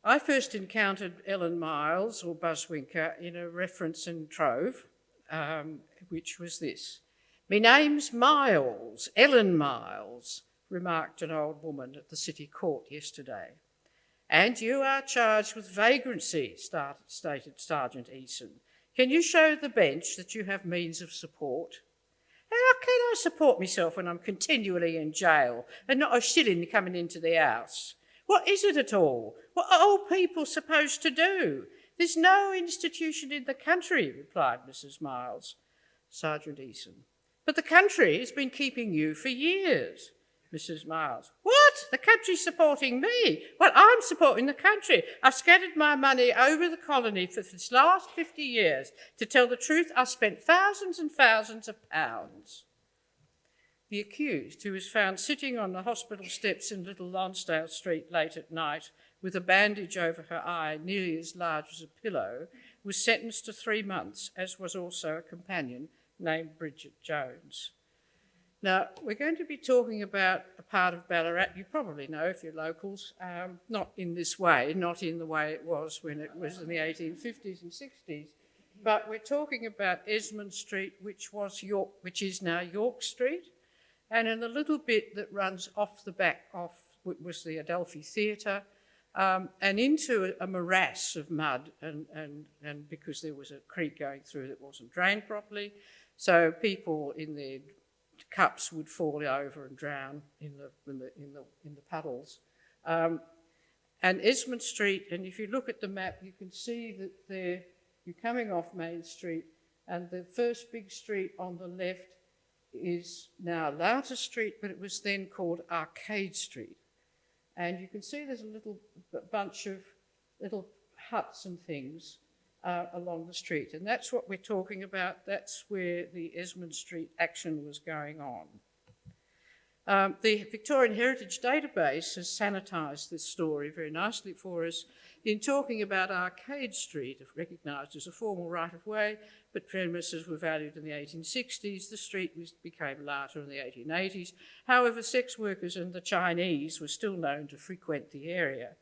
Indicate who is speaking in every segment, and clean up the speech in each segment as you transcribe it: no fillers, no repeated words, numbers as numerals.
Speaker 1: I first encountered Ellen Miles, or Buzzwinker, in a reference in Trove, which was this. "Me name's Miles, Ellen Miles," remarked an old woman at the City Court yesterday. "And you are charged with vagrancy," stated Sergeant Eason. "Can you show the bench that you have means of support?" "How can I support myself when I'm continually in jail and not a shilling coming into the house? What is it at all? What are old people supposed to do? There's no institution in the country," replied Mrs. Miles. Sergeant Eason: "But the country has been keeping you for years." Mrs. Miles: "What? The country's supporting me? Well, I'm supporting the country. I've scattered my money over the colony for this last 50 years. To tell the truth, I've spent thousands and thousands of pounds." The accused, who was found sitting on the hospital steps in Little Lonsdale Street late at night with a bandage over her eye nearly as large as a pillow, was sentenced to 3 months, as was also a companion named Bridget Jones. Now, we're going to be talking about a part of Ballarat you probably know if you're locals, not in this way, not in the way it was when it was in the 1850s and 60s, but we're talking about Esmond Street, which is now York Street, and in the little bit that runs off the back of what was the Adelphi Theatre, and into a morass of mud, and because there was a creek going through that wasn't drained properly, so people in their cups would fall over and drown in the puddles. And Esmond Street, and if you look at the map, you can see that you're coming off Main Street, and the first big street on the left is now Louter Street, but it was then called Arcade Street. And you can see there's a little bunch of little huts and things along the street. And that's what we're talking about. That's where the Esmond Street action was going on. The Victorian Heritage Database has sanitised this story very nicely for us in talking about Arcade Street, recognised as a formal right-of-way, but premises were valued in the 1860s. The street became later in the 1880s. However, sex workers and the Chinese were still known to frequent the area.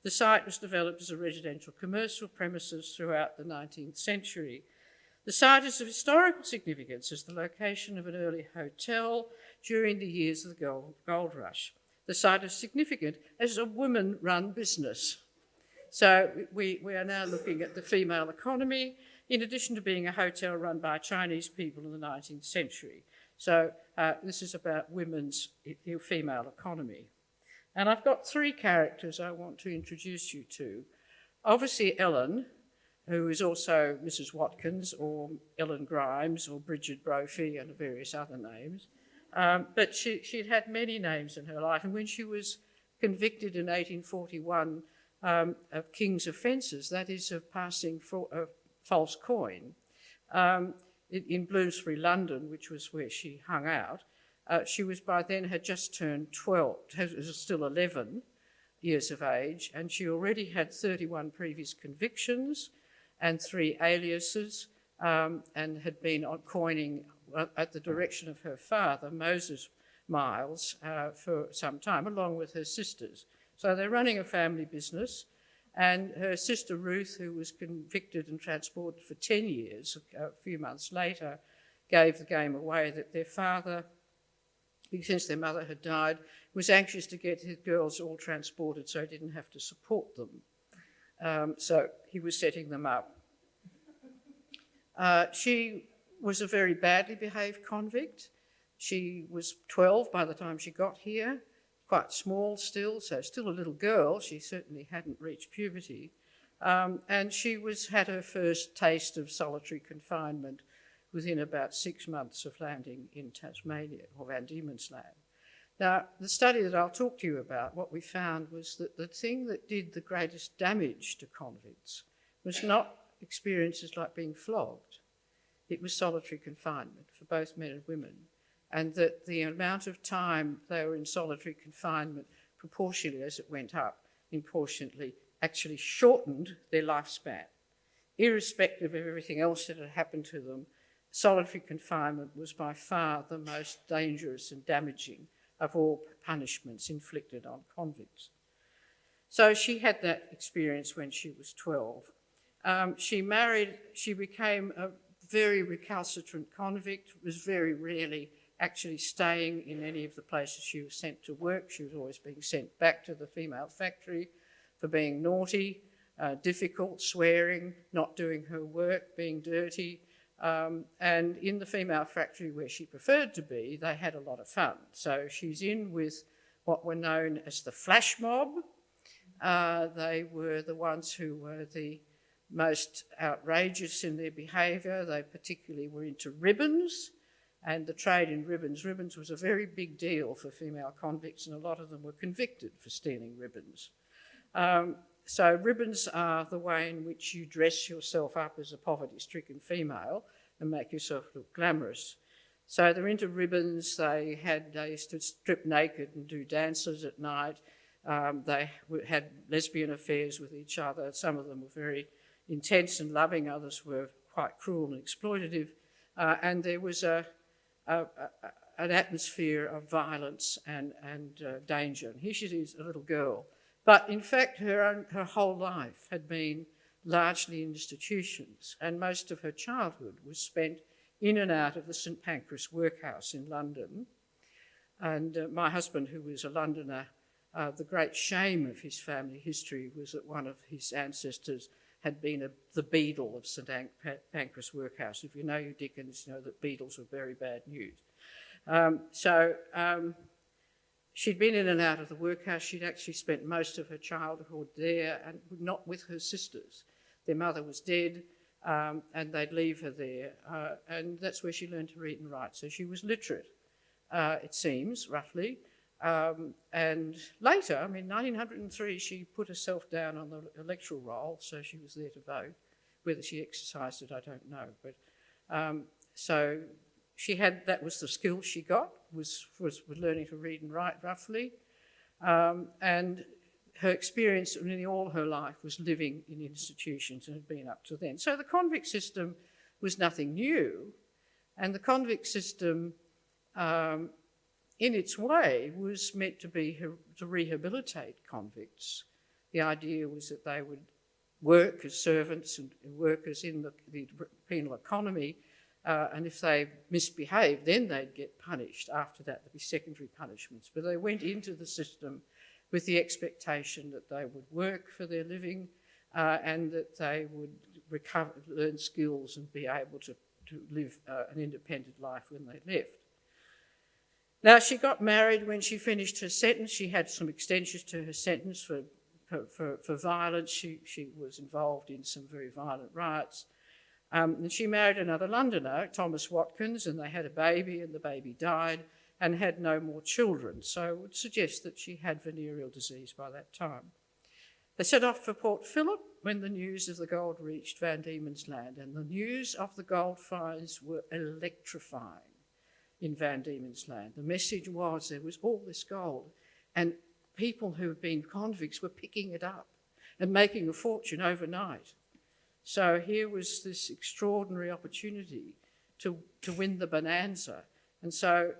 Speaker 1: The site was developed as a residential commercial premises throughout the 19th century. The site is of historical significance as the location of an early hotel during the years of the gold rush. The site is significant as a women-run business. So we are now looking at the female economy, in addition to being a hotel run by Chinese people in the 19th century. So this is about women's female economy. And I've got 3 characters I want to introduce you to. Obviously Ellen, who is also Mrs. Watkins or Ellen Grimes or Bridget Brophy and various other names. But she'd had many names in her life, and when she was convicted in 1841 of king's offences, that is of passing a false coin, in Bloomsbury, London, which was where she hung out, she was by then had just turned 12, was still 11 years of age, and she already had 31 previous convictions and 3 aliases, and had been on coining at the direction of her father, Moses Miles, for some time, along with her sisters. So they're running a family business, and her sister Ruth, who was convicted and transported for 10 years, a few months later, gave the game away that their father, since their mother had died, was anxious to get his girls all transported so he didn't have to support them. So he was setting them up. She was a very badly behaved convict. She was 12 by the time she got here, quite small still, so still a little girl. She certainly hadn't reached puberty. And she had her first taste of solitary confinement within about 6 months of landing in Tasmania, or Van Diemen's Land. Now, the study that I'll talk to you about, what we found was that the thing that did the greatest damage to convicts was not experiences like being flogged. It was solitary confinement for both men and women, and that the amount of time they were in solitary confinement, proportionally as it went up, proportionately actually shortened their lifespan. Irrespective of everything else that had happened to them, solitary confinement was by far the most dangerous and damaging of all punishments inflicted on convicts. So she had that experience when she was 12. She became a very recalcitrant convict, was very rarely actually staying in any of the places she was sent to work. She was always being sent back to the female factory for being naughty, difficult, swearing, not doing her work, being dirty. And in the female factory where she preferred to be, they had a lot of fun. So she's in with what were known as the flash mob. They were the ones who were the most outrageous in their behaviour. They particularly were into ribbons and the trade in ribbons. Ribbons was a very big deal for female convicts, and a lot of them were convicted for stealing ribbons. So ribbons are the way in which you dress yourself up as a poverty-stricken female and make yourself look glamorous. So they're into ribbons. They used to strip naked and do dances at night. They had lesbian affairs with each other. Some of them were very intense and loving. Others were quite cruel and exploitative. And there was an atmosphere of violence and danger. And here she is, a little girl. But in fact, her whole life had been largely in institutions, and most of her childhood was spent in and out of the St Pancras workhouse in London. And my husband, who was a Londoner, the great shame of his family history was that one of his ancestors had been the beadle of St Pancras workhouse. If you know your Dickens, you know that beadles were very bad news. She'd been in and out of the workhouse. She'd actually spent most of her childhood there, and not with her sisters. Their mother was dead, and they'd leave her there. And that's where she learned to read and write. So she was literate, it seems, roughly. And later, I mean, 1903, she put herself down on the electoral roll, so she was there to vote. Whether she exercised it, I don't know. But so she had, that was the skill she got, was learning to read and write roughly. And her experience in all her life was living in institutions and had been up to then. So the convict system was nothing new. And the convict system, in its way, was meant to be to rehabilitate convicts. The idea was that they would work as servants and workers in the penal economy, and if they misbehaved, then they'd get punished. After that, there'd be secondary punishments. But they went into the system with the expectation that they would work for their living and that they would learn skills and be able to live an independent life when they left. Now, she got married when she finished her sentence. She had some extensions to her sentence for violence. She was involved in some very violent riots. And she married another Londoner, Thomas Watkins, and they had a baby, and the baby died and had no more children. So it would suggest that she had venereal disease by that time. They set off for Port Phillip when the news of the gold reached Van Diemen's Land, and the news of the gold finds were electrifying in Van Diemen's Land. The message was there was all this gold, and people who had been convicts were picking it up and making a fortune overnight. So here was this extraordinary opportunity to win the bonanza. And so,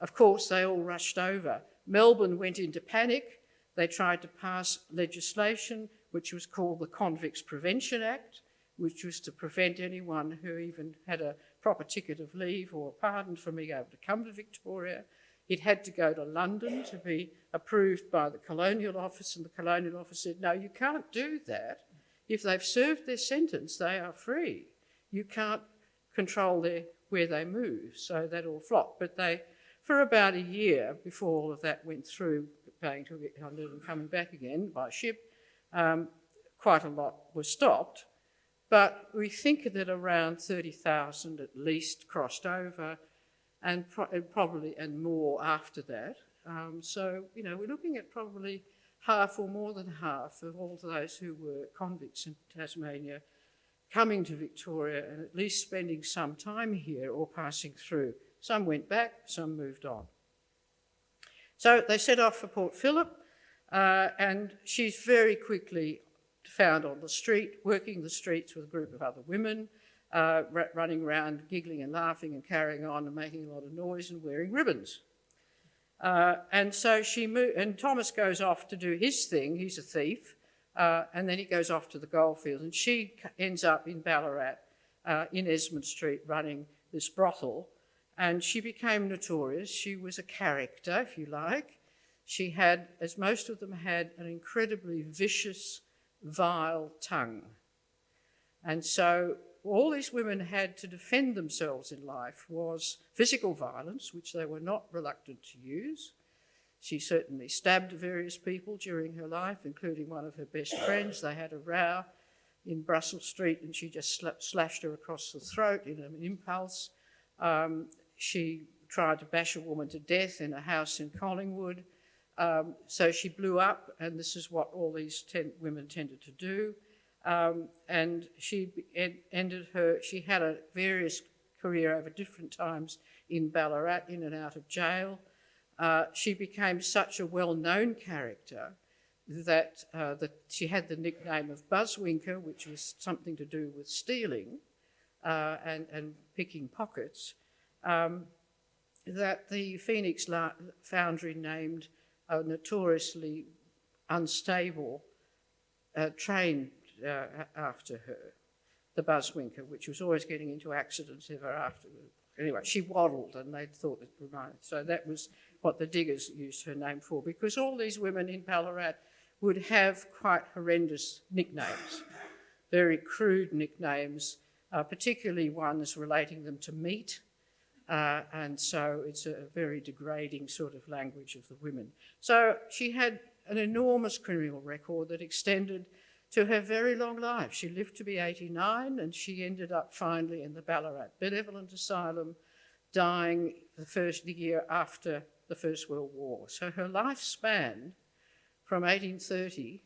Speaker 1: of course, they all rushed over. Melbourne went into panic. They tried to pass legislation which was called the Convicts Prevention Act, which was to prevent anyone who even had a proper ticket of leave or a pardon from being able to come to Victoria. It had to go to London to be approved by the Colonial Office, and the Colonial Office said, no, you can't do that. If they've served their sentence, they are free. You can't control where they move, so that all flopped. But for about a year before all of that went through, going to London and coming back again by ship, quite a lot was stopped. But we think that around 30,000 at least crossed over, and probably and more after that. So, we're looking at probably half or more than half of all those who were convicts in Tasmania coming to Victoria and at least spending some time here or passing through. Some went back, some moved on. So they set off for Port Phillip, and she's very quickly found on the street, working the streets with a group of other women, running around, giggling and laughing and carrying on and making a lot of noise and wearing ribbons. And so she moved, and Thomas goes off to do his thing. He's a thief, and then he goes off to the Goldfields, and she ends up in Ballarat, in Esmond Street, running this brothel, and she became notorious. She was a character, if you like. She had, as most of them had, an incredibly vicious, vile tongue. And so all these women had to defend themselves in life was physical violence, which they were not reluctant to use. She certainly stabbed various people during her life, including one of her best friends. They had a row in Brussels Street, and she just slashed her across the throat in an impulse. She tried to bash a woman to death in a house in Collingwood. So she blew up, and this is what all these women tended to do. And she had a various career over different times in Ballarat, in and out of jail. She became such a well-known character that she had the nickname of Buzzwinker, which was something to do with stealing and picking pockets, that the Phoenix Foundry named a notoriously unstable train after her, the Buzzwinker, which was always getting into accidents ever afterward. Anyway, she waddled, and they thought it reminded. So that was what the diggers used her name for, because all these women in Ballarat would have quite horrendous nicknames, very crude nicknames, particularly ones relating them to meat. And so it's a very degrading sort of language of the women. So she had an enormous criminal record that extended to her very long life. She lived to be 89, and she ended up finally in the Ballarat Benevolent Asylum, dying the year after the First World War. So her life spanned from 1830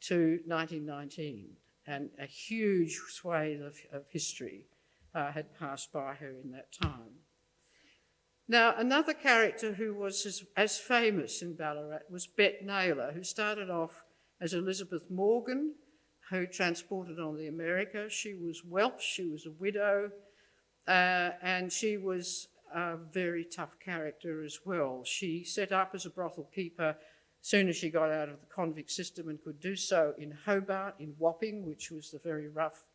Speaker 1: to 1919, and a huge swathe of history had passed by her in that time. Now, another character who was as famous in Ballarat was Bet Naylor, who started off as Elizabeth Morgan, who transported on the America. She was Welsh, she was a widow, and she was a very tough character as well. She set up as a brothel keeper as soon as she got out of the convict system, and could do so in Hobart, in Wapping, which was the very rough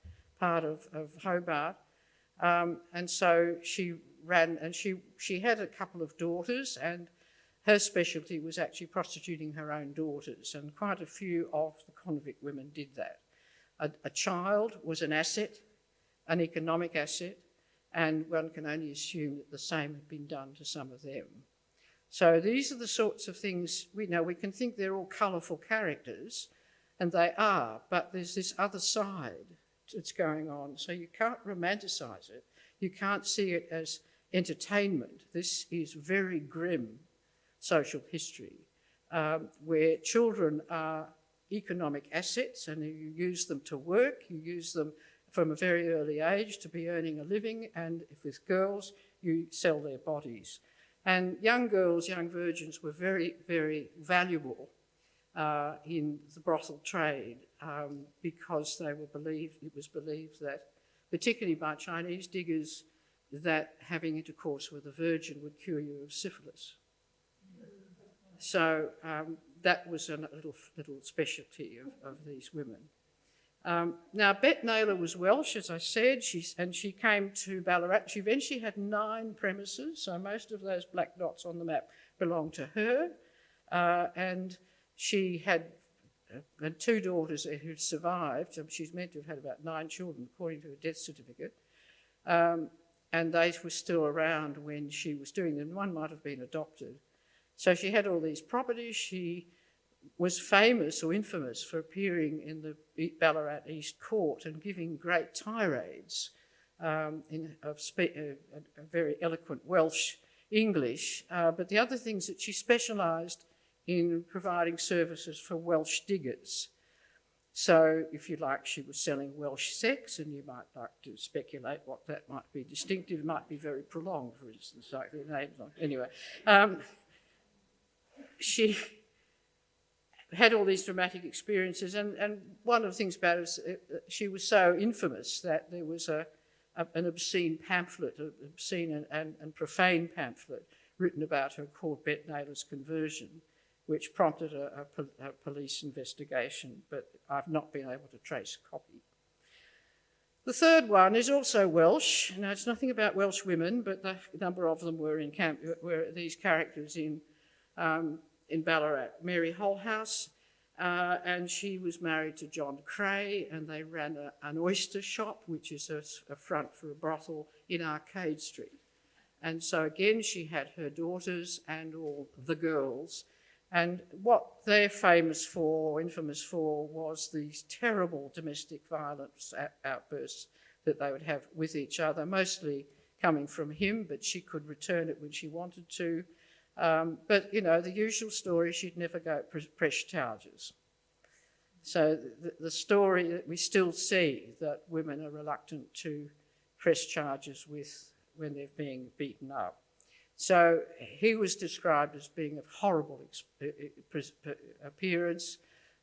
Speaker 1: part of Hobart. And so she ran, and she had a couple of daughters, and her specialty was actually prostituting her own daughters, and quite a few of the convict women did that. A child was an asset, an economic asset, and one can only assume that the same had been done to some of them. So these are the sorts of things, we can think they're all colourful characters, and they are, but there's this other side that's going on, so you can't romanticise it. You can't see it as entertainment. This is very grim social history, where children are economic assets, and you use them to work, you use them from a very early age to be earning a living, and if with girls, you sell their bodies. And young girls, young virgins, were very, very valuable in the brothel trade, because it was believed that, particularly by Chinese diggers, that having intercourse with a virgin would cure you of syphilis. So that was a little specialty of these women. Now, Bet Naylor was Welsh, as I said, and she came to Ballarat. She eventually had 9 premises, so most of those black dots on the map belonged to her. And she had 2 daughters who survived. She's meant to have had about 9 children, according to her death certificate. And they were still around when she was doing them. One might have been adopted. So she had all these properties. She was famous or infamous for appearing in the Ballarat East Court and giving great tirades of very eloquent Welsh English. But the other things that she specialised in providing services for Welsh diggers. So, if you like, she was selling Welsh sex, and you might like to speculate what that might be distinctive. It might be very prolonged, for instance, like the names. Anyway, she had all these dramatic experiences, and one of the things about it is she was so infamous that there was an obscene pamphlet, an obscene and profane pamphlet, written about her called Bette Naylor's Conversion, which prompted a police investigation, but I've not been able to trace a copy. The third one is also Welsh. Now, it's nothing about Welsh women, but the number of them were these characters in Ballarat. Mary Holhouse, and she was married to John Cray, and they ran an oyster shop, which is a front for a brothel in Arcade Street. And so again, she had her daughters and all the girls. And what they're famous for, infamous for, was these terrible domestic violence outbursts that they would have with each other, mostly coming from him, but she could return it when she wanted to. But, you know, the usual story, she'd never go press charges. So the story that we still see, that women are reluctant to press charges with when they're being beaten up. So he was described as being of horrible appearance.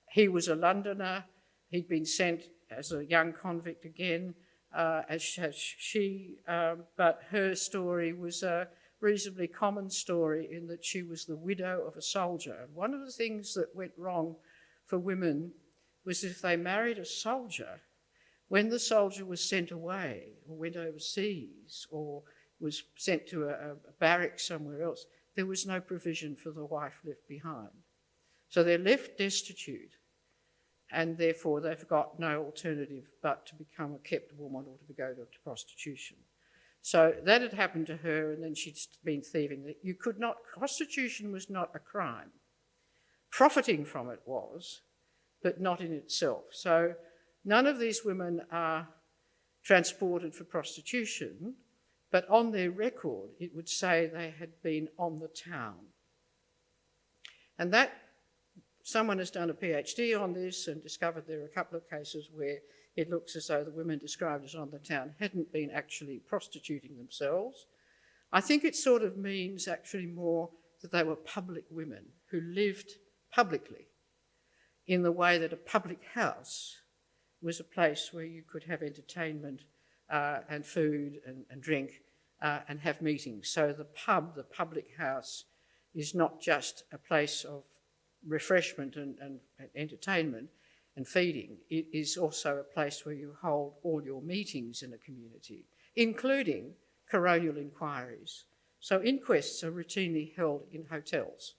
Speaker 1: He was a Londoner. He'd been sent as a young convict again, as she, but her story was a reasonably common story in that she was the widow of a soldier. And one of the things that went wrong for women was if they married a soldier, when the soldier was sent away or went overseas or was sent to a barracks somewhere else, there was no provision for the wife left behind. So they're left destitute, and therefore they've got no alternative but to become a kept woman or to go to prostitution. So that had happened to her, and then she'd been thieving. You could not, prostitution was not a crime. Profiting from it was, but not in itself. So none of these women are transported for prostitution, but on their record, it would say they had been on the town. And that, someone has done a PhD on this and discovered there are a couple of cases where it looks as though the women described as on the town hadn't been actually prostituting themselves. I think it sort of means actually more that they were public women who lived publicly in the way that a public house was a place where you could have entertainment and food and drink and have meetings. So the pub, the public house, is not just a place of refreshment and entertainment and feeding. It is also a place where you hold all your meetings in a community, including coronial inquiries. So inquests are routinely held in hotels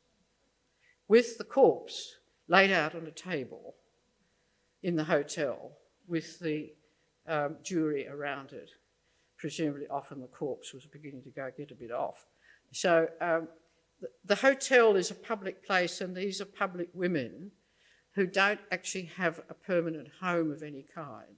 Speaker 1: with the corpse laid out on a table in the hotel with the jury around it. Presumably often the corpse was beginning to get a bit off. So the hotel is a public place, and these are public women who don't actually have a permanent home of any kind.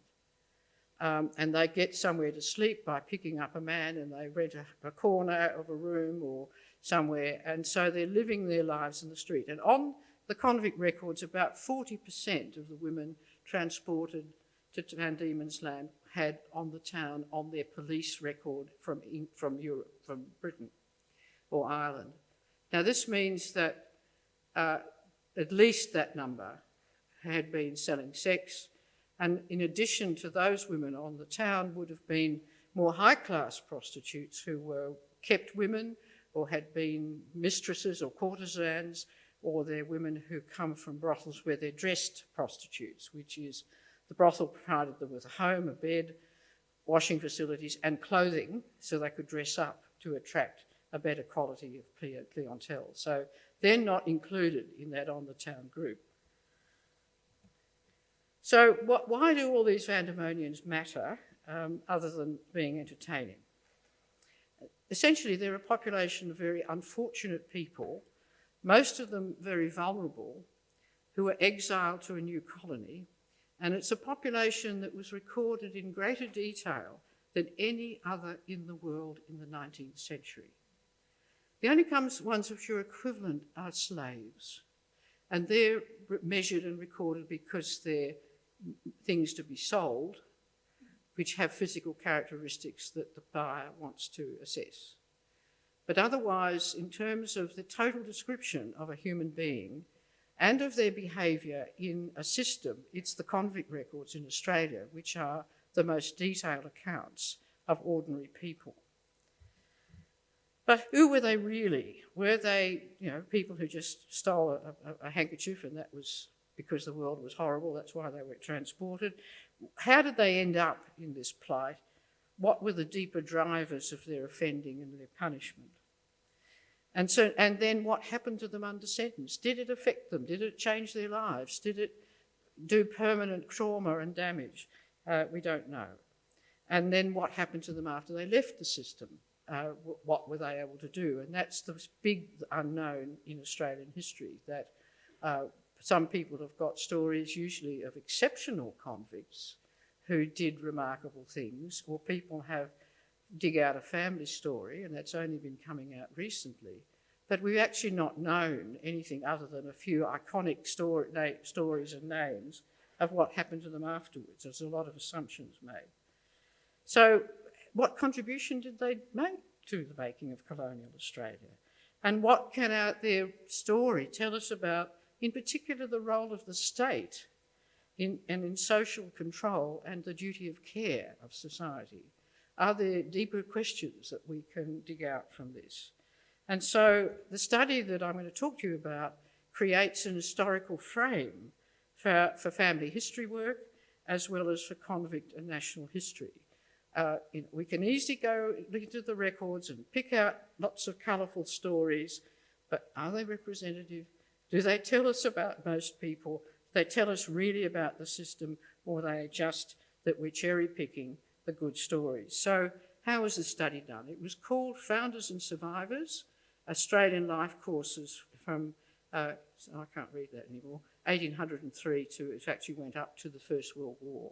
Speaker 1: And they get somewhere to sleep by picking up a man, and they rent a corner of a room or somewhere, and so they're living their lives in the street. And on the convict records, about 40% of the women transported to Van Diemen's Land had on the town on their police record from Europe, from Britain or Ireland. Now this means that at least that number had been selling sex, and in addition to those women on the town would have been more high-class prostitutes who were kept women or had been mistresses or courtesans, or they're women who come from brothels where they're dressed prostitutes, which is the brothel provided them with a home, a bed, washing facilities and clothing so they could dress up to attract a better quality of clientele. So they're not included in that on-the-town group. So why do all these Vandemonians matter other than being entertaining? Essentially, they're a population of very unfortunate people, most of them very vulnerable, who were exiled to a new colony. And it's a population that was recorded in greater detail than any other in the world in the 19th century. The only ones which are equivalent are slaves. And they're measured and recorded because they're things to be sold, which have physical characteristics that the buyer wants to assess. But otherwise, in terms of the total description of a human being and of their behaviour in a system, it's the convict records in Australia, which are the most detailed accounts of ordinary people. But who were they really? Were they, people who just stole a handkerchief and that was because the world was horrible, that's why they were transported? How did they end up in this plight? What were the deeper drivers of their offending and their punishment? And then what happened to them under sentence? Did it affect them? Did it change their lives? Did it do permanent trauma and damage? We don't know. And then what happened to them after they left the system? What were they able to do? And that's the big unknown in Australian history, that some people have got stories usually of exceptional convicts who did remarkable things, or people have dig out a family story, and that's only been coming out recently. But we've actually not known anything other than a few iconic stories and names of what happened to them afterwards. There's a lot of assumptions made. So what contribution did they make to the making of colonial Australia? And what can their story tell us about, in particular, the role of the state in social control and the duty of care of society? Are there deeper questions that we can dig out from this? And so the study that I'm going to talk to you about creates an historical frame for family history work as well as for convict and national history. We can easily go into the records and pick out lots of colourful stories, but are they representative? Do they tell us about most people? Do they tell us really about the system, or are they just that we're cherry-picking the good stories? So how was the study done? It was called Founders and Survivors, Australian Life Courses from, I can't read that anymore, 1803 to, it actually went up to the First World War.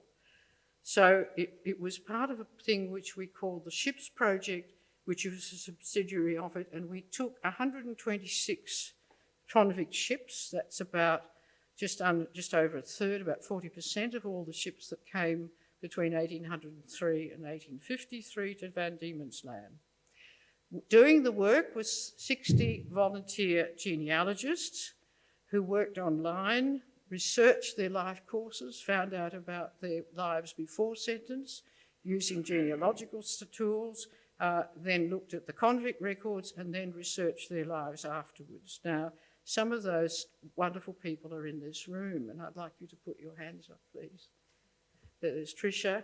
Speaker 1: So it was part of a thing which we called the Ships Project, which was a subsidiary of it, and we took 126 convict ships. That's about just over a third, about 40% of all the ships that came between 1803 and 1853 to Van Diemen's Land. Doing the work was 60 volunteer genealogists who worked online, researched their life courses, found out about their lives before sentence using genealogical tools, then looked at the convict records and then researched their lives afterwards. Now, some of those wonderful people are in this room, and I'd like you to put your hands up, please. There's Tricia.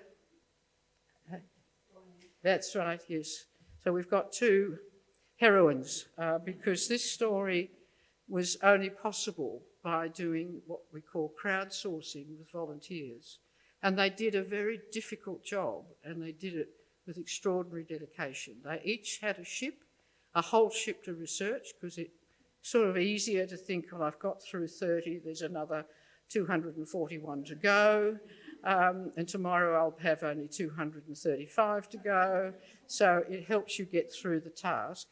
Speaker 1: That's right, yes. So we've got two heroines because this story was only possible by doing what we call crowdsourcing with volunteers. And they did a very difficult job, and they did it with extraordinary dedication. They each had a whole ship to research, because it's sort of easier to think, well, I've got through 30, there's another 241 to go, and tomorrow I'll have only 235 to go. So it helps you get through the task.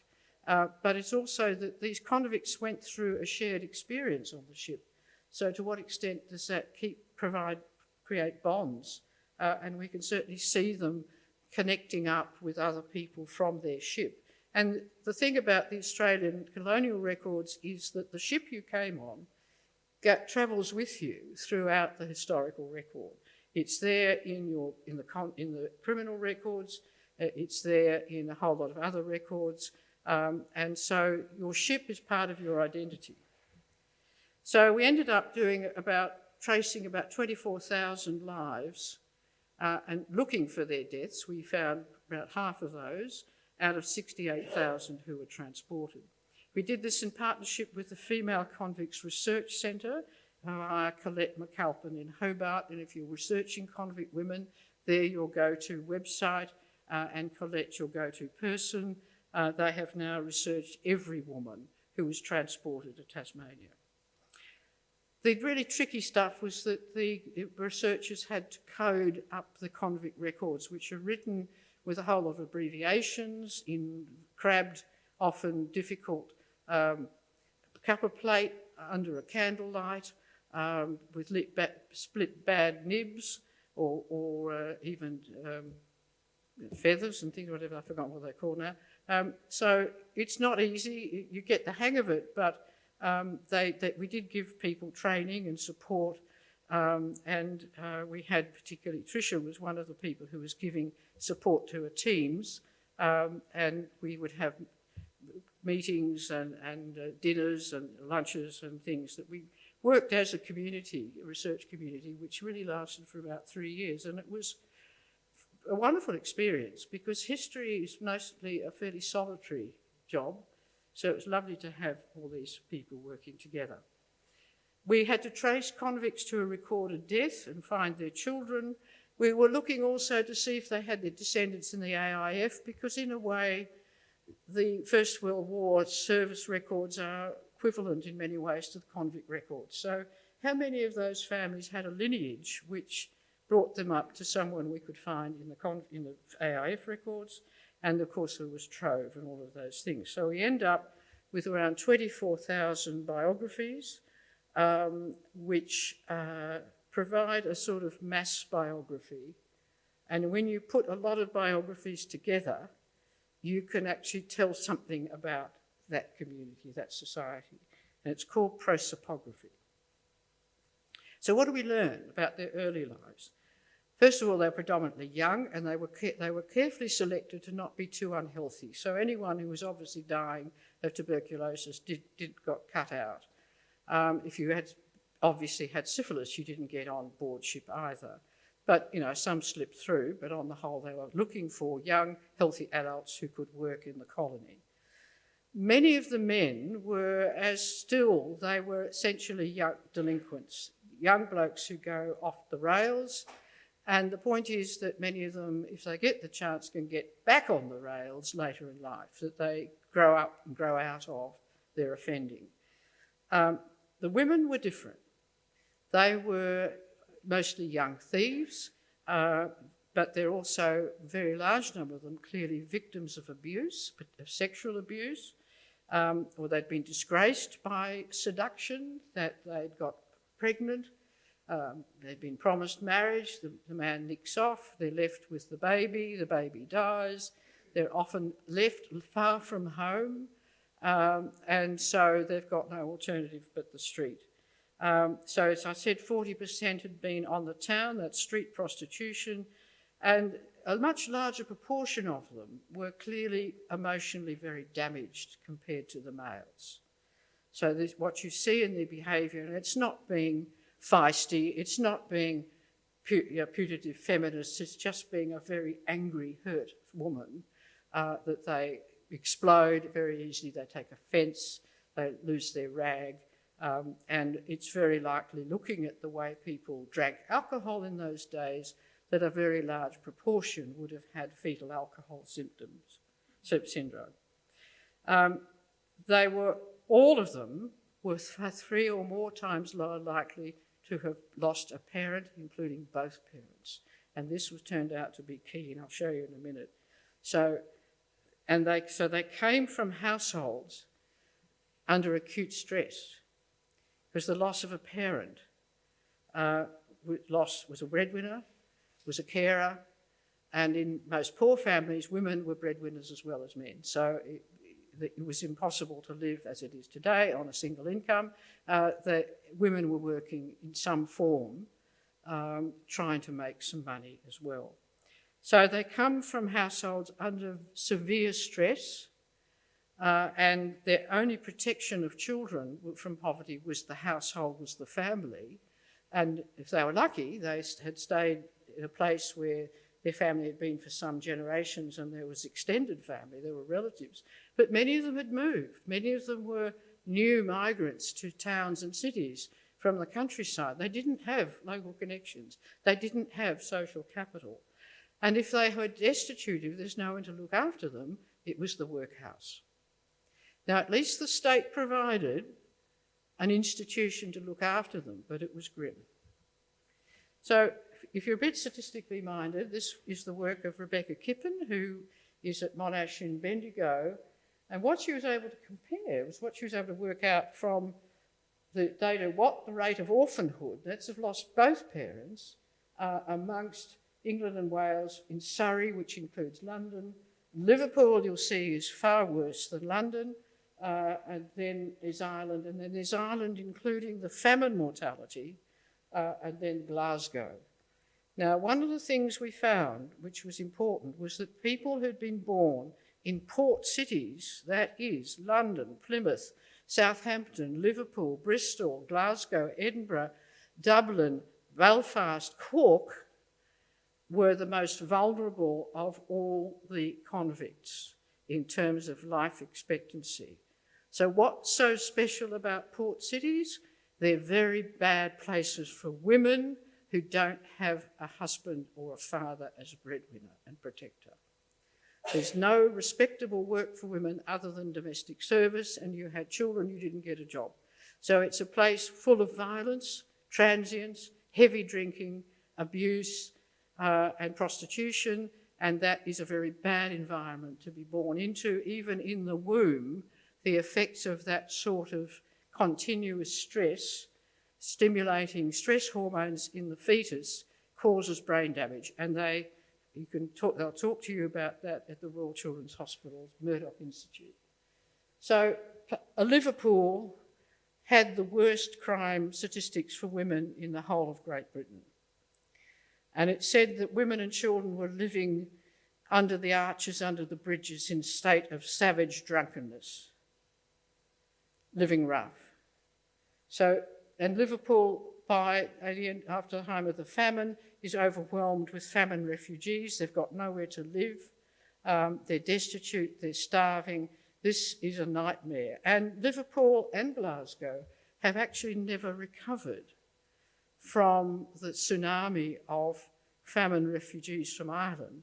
Speaker 1: But it's also that these convicts went through a shared experience on the ship. So to what extent does that create bonds? And we can certainly see them connecting up with other people from their ship. And the thing about the Australian colonial records is that the ship you came on travels with you throughout the historical record. It's there in the criminal records. It's there in a whole lot of other records. And so your ship is part of your identity. So we ended up tracing about 24,000 lives and looking for their deaths. We found about half of those out of 68,000 who were transported. We did this in partnership with the Female Convicts Research Centre, Janet McCalman in Hobart. And if you're researching convict women, there you'll go to website, and Colette you'll go to person. They have now researched every woman who was transported to Tasmania. The really tricky stuff was that the researchers had to code up the convict records, which are written with a whole lot of abbreviations in crabbed, often difficult copper plate under a candlelight with split bad nibs or even feathers and things, whatever, I've forgotten what they're called now. So it's not easy. You get the hang of it, but we did give people training and support, and we had particularly, Tricia was one of the people who was giving support to her teams, and we would have meetings and dinners and lunches and things, that we worked as a community, a research community, which really lasted for about 3 years. And it was a wonderful experience because history is mostly a fairly solitary job. So it was lovely to have all these people working together. We had to trace convicts to a recorded death and find their children. We were looking also to see if they had their descendants in the AIF, because in a way, the First World War service records are equivalent in many ways to the convict records. So how many of those families had a lineage which brought them up to someone we could find in the AIF records? And of course there was Trove and all of those things. So we end up with around 24,000 biographies, which provide a sort of mass biography. And when you put a lot of biographies together, you can actually tell something about that community, that society. And it's called prosopography. So what do we learn about their early lives? First of all, they were predominantly young, and they were carefully selected to not be too unhealthy. So anyone who was obviously dying of tuberculosis got cut out. If you had obviously had syphilis, you didn't get on board ship either. But, you know, some slipped through, but on the whole, they were looking for young, healthy adults who could work in the colony. Many of the men were they were essentially young delinquents, young blokes who go off the rails. And the point is that many of them, if they get the chance, can get back on the rails later in life, that they grow up and grow out of their offending. The women were different. They were mostly young thieves, but they're also, a very large number of them, clearly victims of abuse, of sexual abuse, or they'd been disgraced by seduction, that they'd got pregnant, they'd been promised marriage, the man nicks off, they're left with the baby dies, they're often left far from home, and so they've got no alternative but the street. So as I said, 40% had been on the town, that's street prostitution, and a much larger proportion of them were clearly emotionally very damaged compared to the males. So this, what you see in their behaviour, and it's not being feisty, it's not being putative feminists, it's just being a very angry, hurt woman, that they explode very easily, they take offence, they lose their rag, and it's very likely, looking at the way people drank alcohol in those days, that a very large proportion would have had fetal alcohol syndrome. All of them were 3 or more times likely to have lost a parent, including both parents. And this was turned out to be key, and I'll show you in a minute. So they came from households under acute stress, because the loss of a parent was a breadwinner, was a carer, and in most poor families, women were breadwinners as well as men. So it was impossible to live as it is today on a single income. The women were working in some form, trying to make some money as well. So they come from households under severe stress, and their only protection of children from poverty was the household, was the family. And if they were lucky, they had stayed in a place where their family had been for some generations and there was extended family, there were relatives. But many of them had moved. Many of them were new migrants to towns and cities from the countryside. They didn't have local connections. They didn't have social capital. And if they were destitute, if there's no one to look after them, it was the workhouse. Now, at least the state provided an institution to look after them, but it was grim. So if you're a bit statistically minded, this is the work of Rebecca Kippen, who is at Monash in Bendigo. And what she was able to compare was what she was able to work out from the data, what the rate of orphanhood, that's have lost both parents, amongst England and Wales, in Surrey, which includes London. Liverpool, you'll see, is far worse than London, and then there's Ireland, and then there's Ireland including the famine mortality, and then Glasgow. Now, one of the things we found, which was important, was that people who'd been born in port cities, that is London, Plymouth, Southampton, Liverpool, Bristol, Glasgow, Edinburgh, Dublin, Belfast, Cork, were the most vulnerable of all the convicts in terms of life expectancy. So what's so special about port cities? They're very bad places for women who don't have a husband or a father as a breadwinner and protector. There's no respectable work for women other than domestic service, and you had children, you didn't get a job. So it's a place full of violence, transience, heavy drinking, abuse, and prostitution, and that is a very bad environment to be born into. Even in the womb, the effects of that sort of continuous stress, stimulating stress hormones in the fetus, causes brain damage, and they'll talk to you about that at the Royal Children's Hospital's Murdoch Institute. So Liverpool had the worst crime statistics for women in the whole of Great Britain. And it said that women and children were living under the arches, under the bridges, in a state of savage drunkenness, living rough. So, and Liverpool, after the time of the famine, is overwhelmed with famine refugees. They've got nowhere to live. They're destitute, they're starving. This is a nightmare. And Liverpool and Glasgow have actually never recovered from the tsunami of famine refugees from Ireland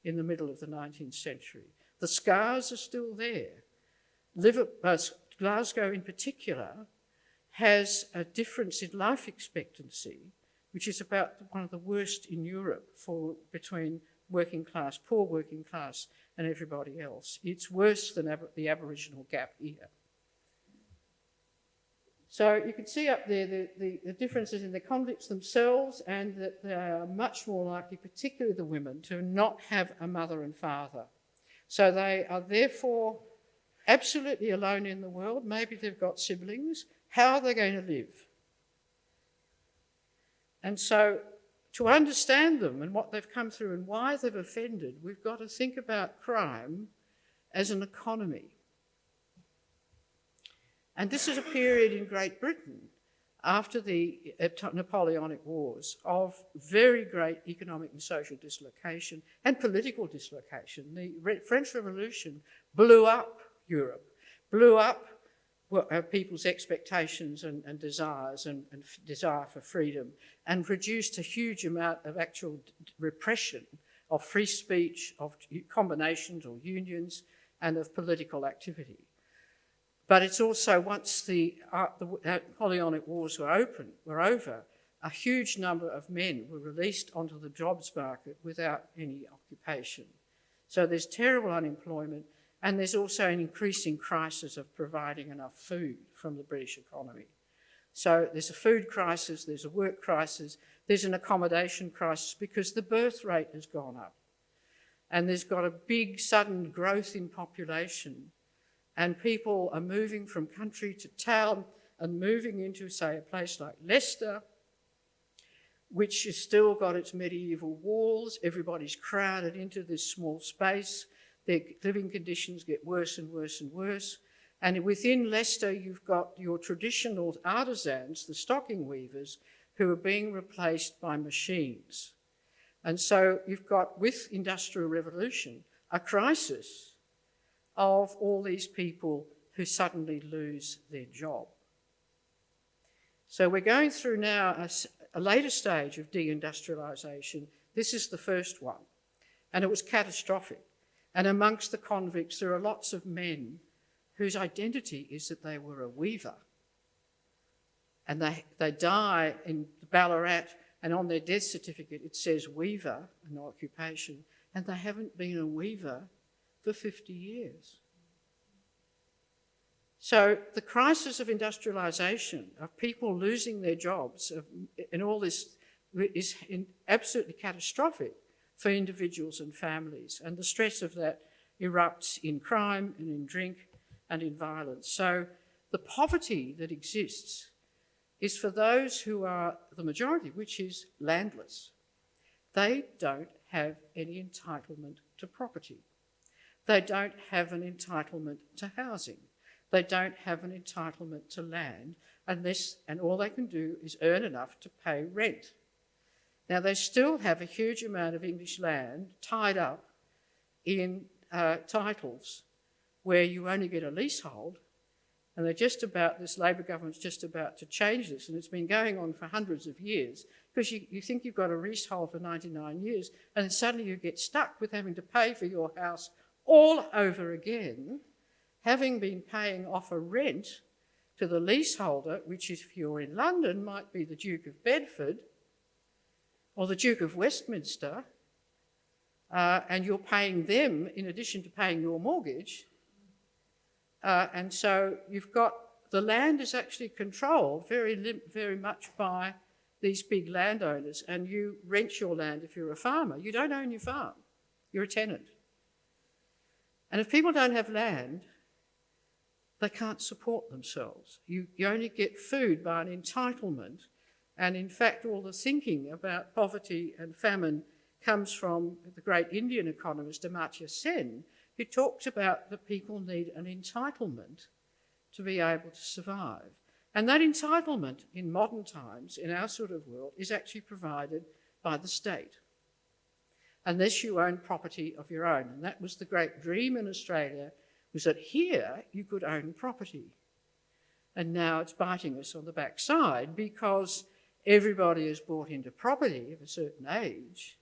Speaker 1: in the middle of the 19th century. The scars are still there. Glasgow in particular has a difference in life expectancy, which is about one of the worst in Europe between working class, poor working class, and everybody else. It's worse than the Aboriginal gap here. So you can see up there the differences in the convicts themselves, and that they are much more likely, particularly the women, to not have a mother and father. So they are therefore absolutely alone in the world. Maybe they've got siblings. How are they going to live? And so to understand them and what they've come through and why they've offended, we've got to think about crime as an economy. And this is a period in Great Britain after the Napoleonic Wars of very great economic and social dislocation and political dislocation. The French Revolution blew up Europe, blew up people's expectations and desires and desire for freedom, and produced a huge amount of actual repression of free speech, of combinations or unions, and of political activity. But it's also, once the Napoleonic Wars were over, a huge number of men were released onto the jobs market without any occupation. So there's terrible unemployment, and there's also an increasing crisis of providing enough food from the British economy. So there's a food crisis, there's a work crisis, there's an accommodation crisis because the birth rate has gone up. And there's got a big sudden growth in population, and people are moving from country to town and moving into, say, a place like Leicester, which has still got its medieval walls. Everybody's crowded into this small space. Their living conditions get worse and worse and worse. And within Leicester, you've got your traditional artisans, the stocking weavers, who are being replaced by machines. And so you've got, with Industrial Revolution, a crisis of all these people who suddenly lose their job. So we're going through now a later stage of deindustrialisation. This is the first one, and it was catastrophic. And amongst the convicts, there are lots of men whose identity is that they were a weaver. And they die in Ballarat, and on their death certificate it says weaver, an occupation, and they haven't been a weaver for 50 years. So the crisis of industrialisation, of people losing their jobs, and all this is absolutely catastrophic for individuals and families. And the stress of that erupts in crime and in drink and in violence. So the poverty that exists is for those who are the majority, which is landless. They don't have any entitlement to property. they don't have an entitlement to housing. They don't have an entitlement to land and all they can do is earn enough to pay rent. Now, they still have a huge amount of English land tied up in titles where you only get a leasehold, and this Labor government's just about to change this, and it's been going on for hundreds of years, because you think you've got a leasehold for 99 years, and then suddenly you get stuck with having to pay for your house all over again, having been paying off a rent to the leaseholder, which if you're in London might be the Duke of Bedford or the Duke of Westminster, and you're paying them in addition to paying your mortgage. And so you've got, the land is actually controlled very much by these big landowners, and you rent your land if you're a farmer. You don't own your farm, you're a tenant. And if people don't have land, they can't support themselves. You only get food by an entitlement, and in fact all the thinking about poverty and famine comes from the great Indian economist Amartya Sen, who talks about that people need an entitlement to be able to survive. And that entitlement in modern times, in our sort of world, is actually provided by the state, unless you own property of your own. And that was the great dream in Australia, was that here you could own property. And now it's biting us on the backside because everybody is bought into property of a certain age,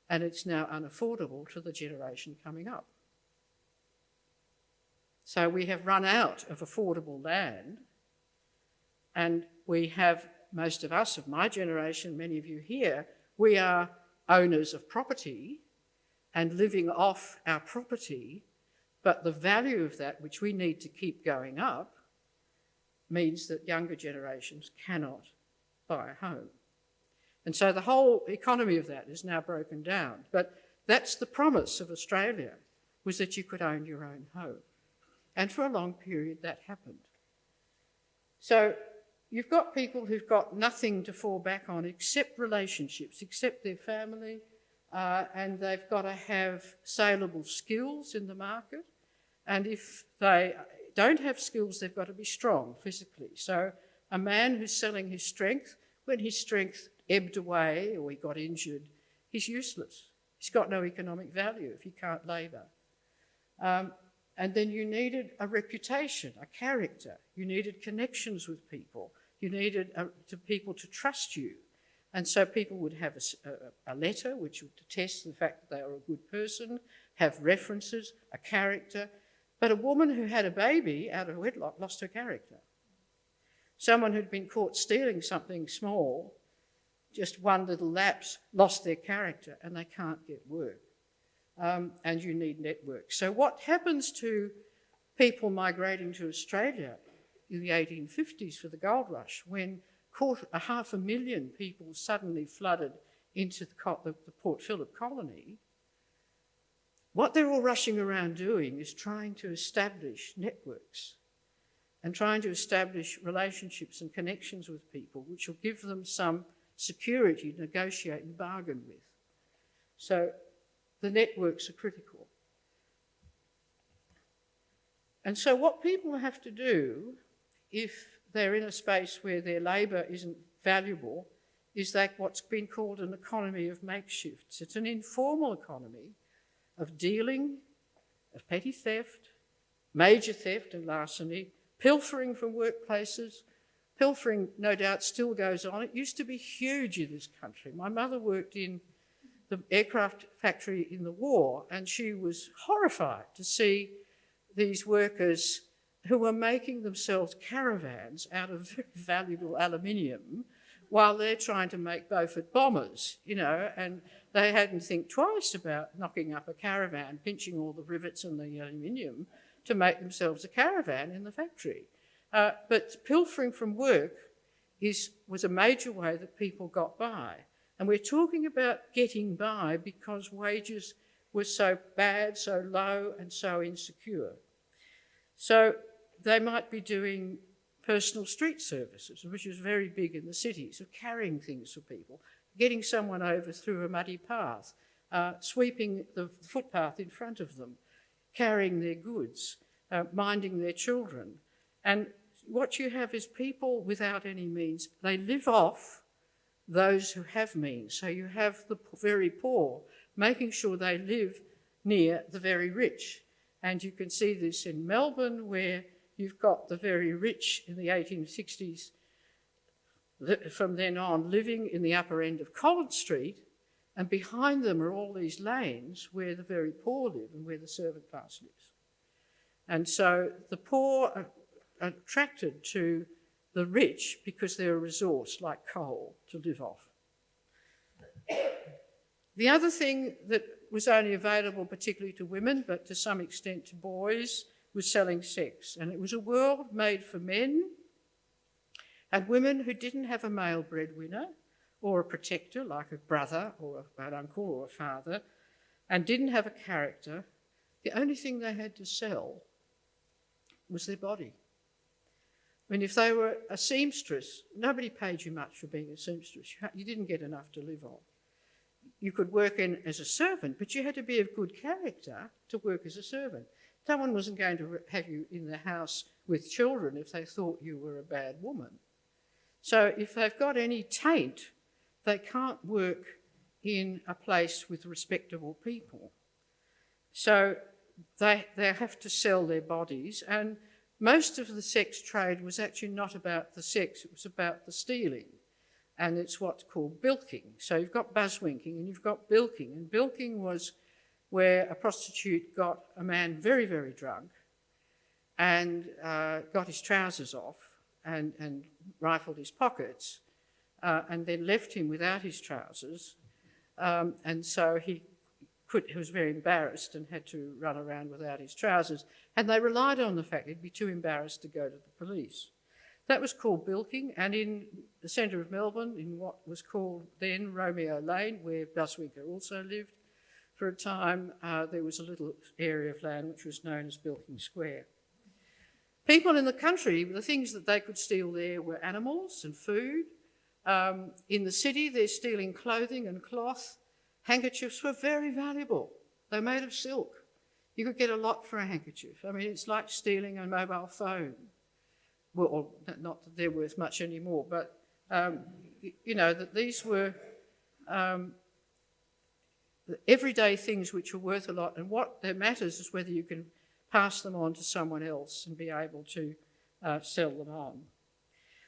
Speaker 1: and it's now unaffordable to the generation coming up. So we have run out of affordable land, and we have, most of us of my generation, many of you here, we are owners of property and living off our property, but the value of that, which we need to keep going up, means that younger generations cannot buy a home. And so the whole economy of that is now broken down. But that's the promise of Australia, was that you could own your own home. And for a long period that happened. So you've got people who've got nothing to fall back on except relationships, except their family, and they've got to have saleable skills in the market. And if they don't have skills, they've got to be strong physically. So a man who's selling his strength, when his strength ebbed away or he got injured, he's useless. He's got no economic value if he can't labour. And then you needed a reputation, a character. You needed connections with people. You needed people to trust you. And so people would have a letter which would attest to the fact that they are a good person, have references, a character. But a woman who had a baby out of wedlock lost her character. Someone who'd been caught stealing something small, just one little lapse, lost their character, and they can't get work. And you need networks. So what happens to people migrating to Australia in the 1850s for the gold rush, when 500,000 people suddenly flooded into the Port Phillip colony? What they're all rushing around doing is trying to establish networks and trying to establish relationships and connections with people which will give them some security to negotiate and bargain with. So the networks are critical. And so what people have to do, if they're in a space where their labour isn't valuable, is like what's been called an economy of makeshifts. It's an informal economy of dealing, of petty theft, major theft and larceny, pilfering from workplaces. Pilfering, no doubt, still goes on. It used to be huge in this country. My mother worked in the aircraft factory in the war, and she was horrified to see these workers who were making themselves caravans out of very valuable aluminium while they're trying to make Beaufort bombers, and they hadn't think twice about knocking up a caravan, pinching all the rivets and the aluminium to make themselves a caravan in the factory. But pilfering from work was a major way that people got by. And we're talking about getting by because wages were so bad, so low, and so insecure. So they might be doing personal street services, which is very big in the cities, of carrying things for people, getting someone over through a muddy path, sweeping the footpath in front of them. carrying their goods, minding their children. And what you have is people without any means. They live off those who have means. So you have the very poor making sure they live near the very rich. And you can see this in Melbourne, where you've got the very rich in the 1860s, from then on, living in the upper end of Collins Street, and behind them are all these lanes where the very poor live and where the servant class lives. And so the poor are attracted to the rich because they're a resource like coal to live off. The other thing that was only available particularly to women, but to some extent to boys, was selling sex. And it was a world made for men and women who didn't have a male breadwinner or a protector like a brother or an uncle or a father, and didn't have a character. The only thing they had to sell was their body. I mean, if they were a seamstress, nobody paid you much for being a seamstress. You didn't get enough to live on. You could work in as a servant, but you had to be of good character to work as a servant. Someone wasn't going to have you in the house with children if they thought you were a bad woman. So if they've got any taint, they can't work in a place with respectable people. So they have to sell their bodies, and most of the sex trade was actually not about the sex, it was about the stealing. And it's what's called bilking. So you've got buzzwinking and you've got bilking. And bilking was where a prostitute got a man very, very drunk and got his trousers off and rifled his pockets and then left him without his trousers. And so he was very embarrassed and had to run around without his trousers. And they relied on the fact he'd be too embarrassed to go to the police. That was called bilking, and in the centre of Melbourne, in what was called then Romeo Lane, where Buzzwinkers also lived for a time, there was a little area of land which was known as Bilking Square. People in the country, the things that they could steal there were animals and food. In the city, they're stealing clothing and cloth. Handkerchiefs were very valuable. They're made of silk. You could get a lot for a handkerchief. I mean, it's like stealing a mobile phone. Well, not that they're worth much anymore, but, you know, that these were everyday things which are worth a lot, and what that matters is whether you can pass them on to someone else and be able to sell them on.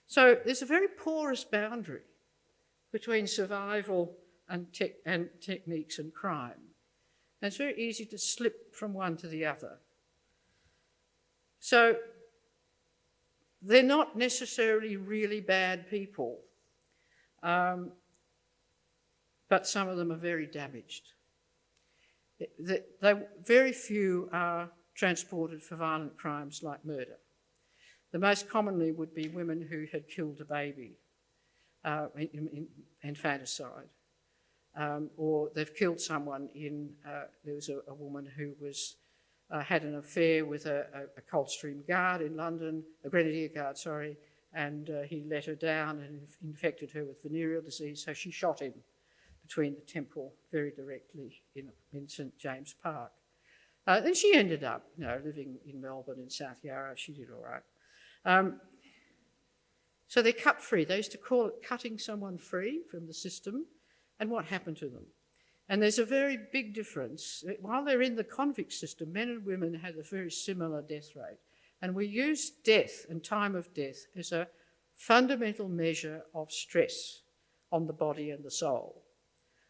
Speaker 1: So there's a very porous boundary between survival and techniques and crime. And it's very easy to slip from one to the other. So they're not necessarily really bad people, but some of them are very damaged. Very few are transported for violent crimes like murder. The most commonly would be women who had killed a baby in infanticide, or they've killed someone there was a woman who was had an affair with a Coldstream guard in London, a Grenadier guard, sorry, and he let her down and infected her with venereal disease, so she shot him between the temple very directly in St James Park. Then she ended up, you know, living in Melbourne in South Yarra. She did all right. So they're cut free. They used to call it cutting someone free from the system. And what happened to them? And there's a very big difference. While they're in the convict system, men and women had a very similar death rate. And we use death and time of death as a fundamental measure of stress on the body and the soul.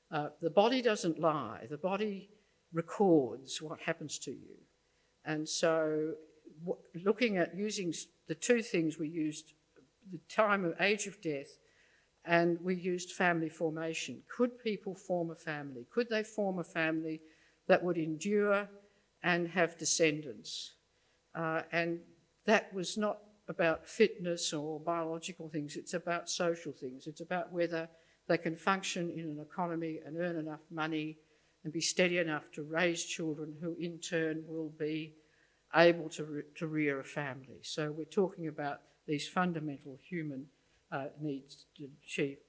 Speaker 1: The body doesn't lie. The body records what happens to you. And so looking at using the two things we used, the time of age of death, and we used family formation. Could people form a family? Could they form a family that would endure and have descendants? And that was not about fitness or biological things, it's about social things. It's about whether they can function in an economy and earn enough money and be steady enough to raise children who in turn will be able to rear a family. So we're talking about these fundamental human needs to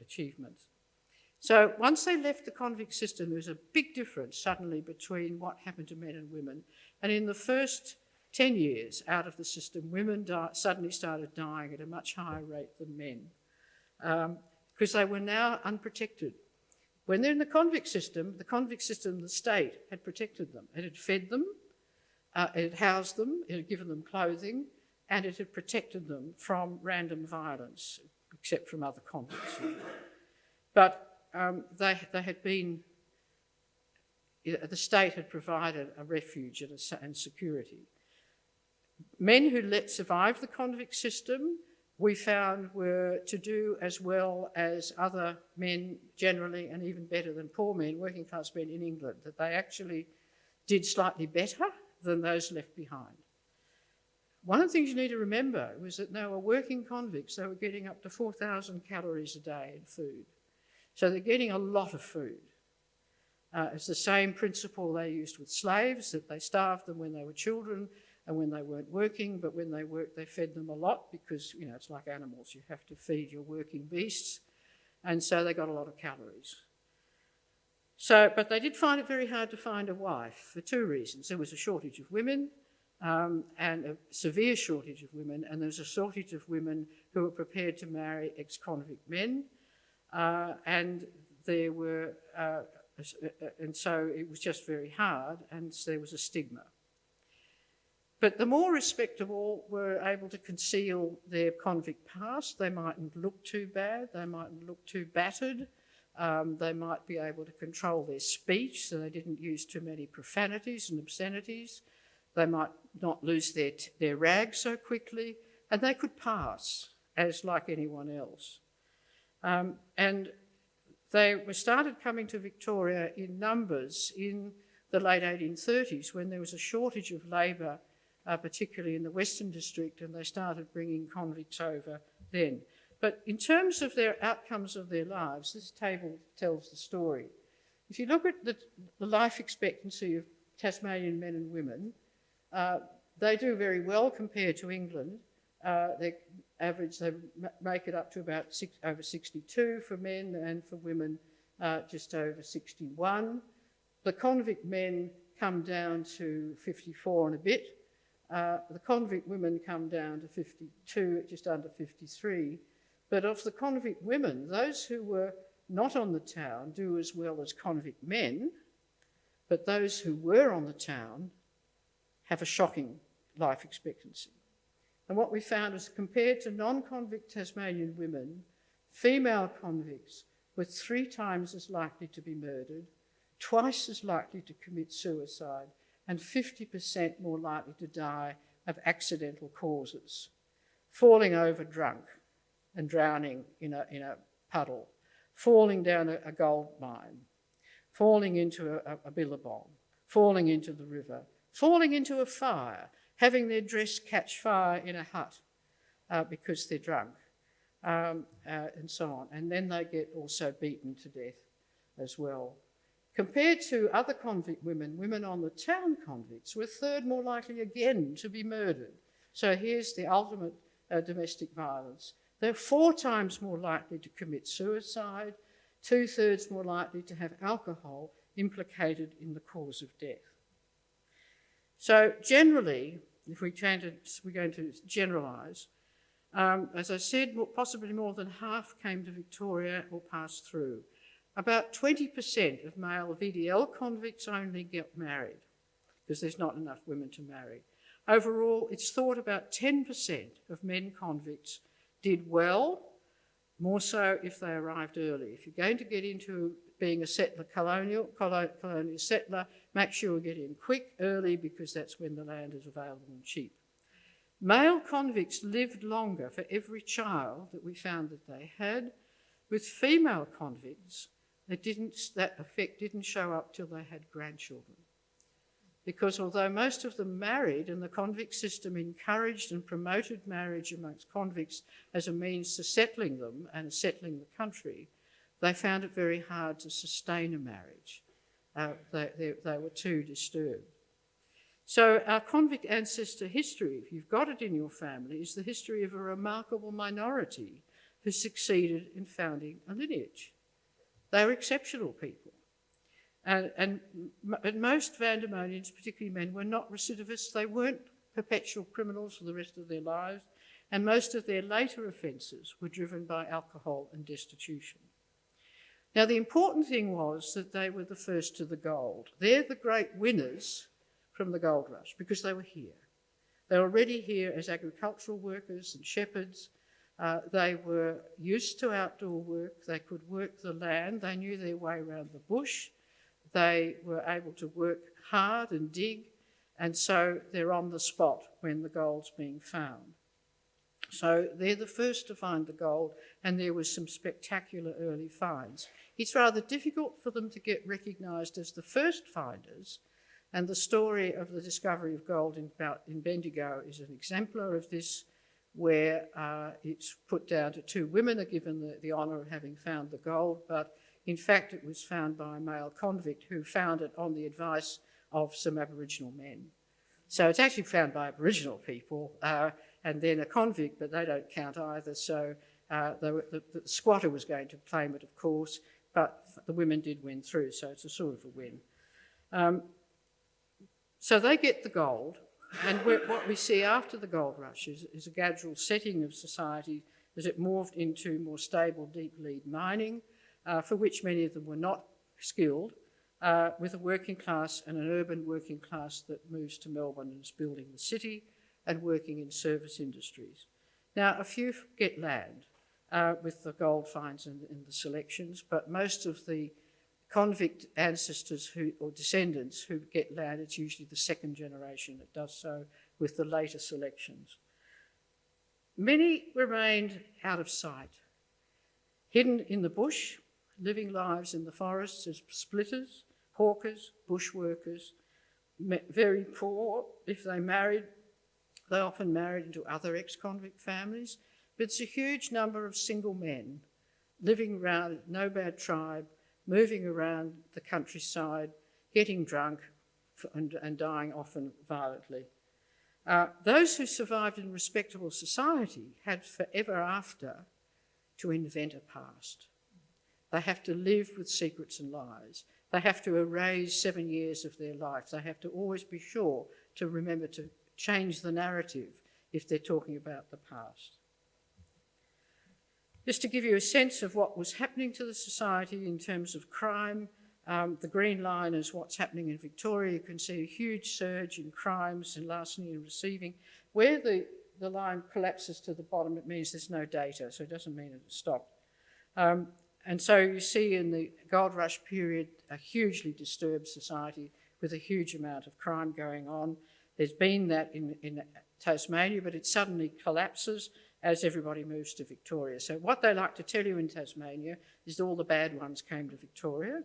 Speaker 1: achievements. So once they left the convict system, there was a big difference suddenly between what happened to men and women. And in the first 10 years out of the system, women suddenly started dying at a much higher rate than men because they were now unprotected. When they're in the convict system, the state had protected them. It had fed them, it had housed them, it had given them clothing, and it had protected them from random violence, except from other convicts. But they had been, the state had provided a refuge and security. Men who survived the convict system, we found, were to do as well as other men generally, and even better than poor men, working class men in England, that they actually did slightly better than those left behind. One of the things you need to remember was that they were working convicts. They were getting up to 4,000 calories a day in food. So they're getting a lot of food. It's the same principle they used with slaves, that they starved them when they were children and when they weren't working, but when they worked, they fed them a lot because, it's like animals. You have to feed your working beasts. And so they got a lot of calories. But they did find it very hard to find a wife for two reasons. There was a shortage of women, and a severe shortage of women, and there was a shortage of women who were prepared to marry ex-convict men, and so it was just very hard, and so there was a stigma. But the more respectable were able to conceal their convict past. They mightn't look too bad, they mightn't look too battered, they might be able to control their speech so they didn't use too many profanities and obscenities. They might not lose their rags so quickly, and they could pass as like anyone else. And they started coming to Victoria in numbers in the late 1830s when there was a shortage of labour, particularly in the Western District, and they started bringing convicts over then. But in terms of their outcomes of their lives, this table tells the story. If you look at the life expectancy of Tasmanian men and women, they do very well compared to England. They make it up to about over 62 for men, and for women just over 61. The convict men come down to 54 and a bit. The convict women come down to 52, just under 53. But of the convict women, those who were not on the town do as well as convict men, but those who were on the town have a shocking life expectancy. And what we found is, compared to non-convict Tasmanian women, female convicts were 3 times as likely to be murdered, twice as likely to commit suicide, and 50% more likely to die of accidental causes, falling over drunk and drowning in a puddle, falling down a gold mine, falling into a billabong, falling into the river, falling into a fire, having their dress catch fire in a hut because they're drunk, and so on. And then they get also beaten to death as well. Compared to other convict women, women on the town convicts were 1/3 more likely again to be murdered. So here's the ultimate domestic violence. They're 4 times more likely to commit suicide, 2/3 more likely to have alcohol implicated in the cause of death. So generally, if we're going to generalise, as I said, possibly more than half came to Victoria or passed through. About 20% of male VDL convicts only get married because there's not enough women to marry. Overall, it's thought about 10% of men convicts did well, more so if they arrived early. If you're going to get into being a settler, colonial settler, make sure you get in quick, early, because that's when the land is available and cheap. Male convicts lived longer for every child that we found that they had. With female convicts, that effect didn't show up till they had grandchildren. Because although most of them married, and the convict system encouraged and promoted marriage amongst convicts as a means to settling them and settling the country, they found it very hard to sustain a marriage. They were too disturbed. So our convict ancestor history, if you've got it in your family, is the history of a remarkable minority who succeeded in founding a lineage. They were exceptional people. And most Vandemonians, particularly men, were not recidivists. They weren't perpetual criminals for the rest of their lives. And most of their later offences were driven by alcohol and destitution. Now, the important thing was that they were the first to the gold. They're the great winners from the gold rush because they were here. They were already here as agricultural workers and shepherds. They were used to outdoor work. They could work the land. They knew their way around the bush. They were able to work hard and dig, and so they're on the spot when the gold's being found. So they're the first to find the gold, and there was some spectacular early finds. It's rather difficult for them to get recognised as the first finders, and the story of the discovery of gold in Bendigo is an exemplar of this, where it's put down to two women are given the honour of having found the gold, but in fact it was found by a male convict who found it on the advice of some Aboriginal men. So it's actually found by Aboriginal people, and then a convict, but they don't count either. So the squatter was going to claim it, of course, but the women did win through, so it's a sort of a win. So they get the gold, and what we see after the gold rush is a gradual setting of society as it morphed into more stable deep lead mining, for which many of them were not skilled, with a working class and an urban working class that moves to Melbourne and is building the city and working in service industries. Now, a few get land with the gold finds and the selections, but most of the convict ancestors or descendants who get land, it's usually the second generation that does so with the later selections. Many remained out of sight, hidden in the bush, living lives in the forests as splitters, hawkers, bushworkers, very poor. If they married, they often married into other ex-convict families, but it's a huge number of single men living around no bad tribe, moving around the countryside, getting drunk and dying often violently. Those who survived in respectable society had forever after to invent a past. They have to live with secrets and lies. They have to erase 7 years of their life. They have to always be sure to remember to change the narrative if they're talking about the past. Just to give you a sense of what was happening to the society in terms of crime, the green line is what's happening in Victoria. You can see a huge surge in crimes and larceny and receiving. Where the line collapses to the bottom, it means there's no data, so it doesn't mean it's stopped. And so you see in the gold rush period a hugely disturbed society with a huge amount of crime going on. There's been that in Tasmania, but it suddenly collapses as everybody moves to Victoria. So what they like to tell you in Tasmania is all the bad ones came to Victoria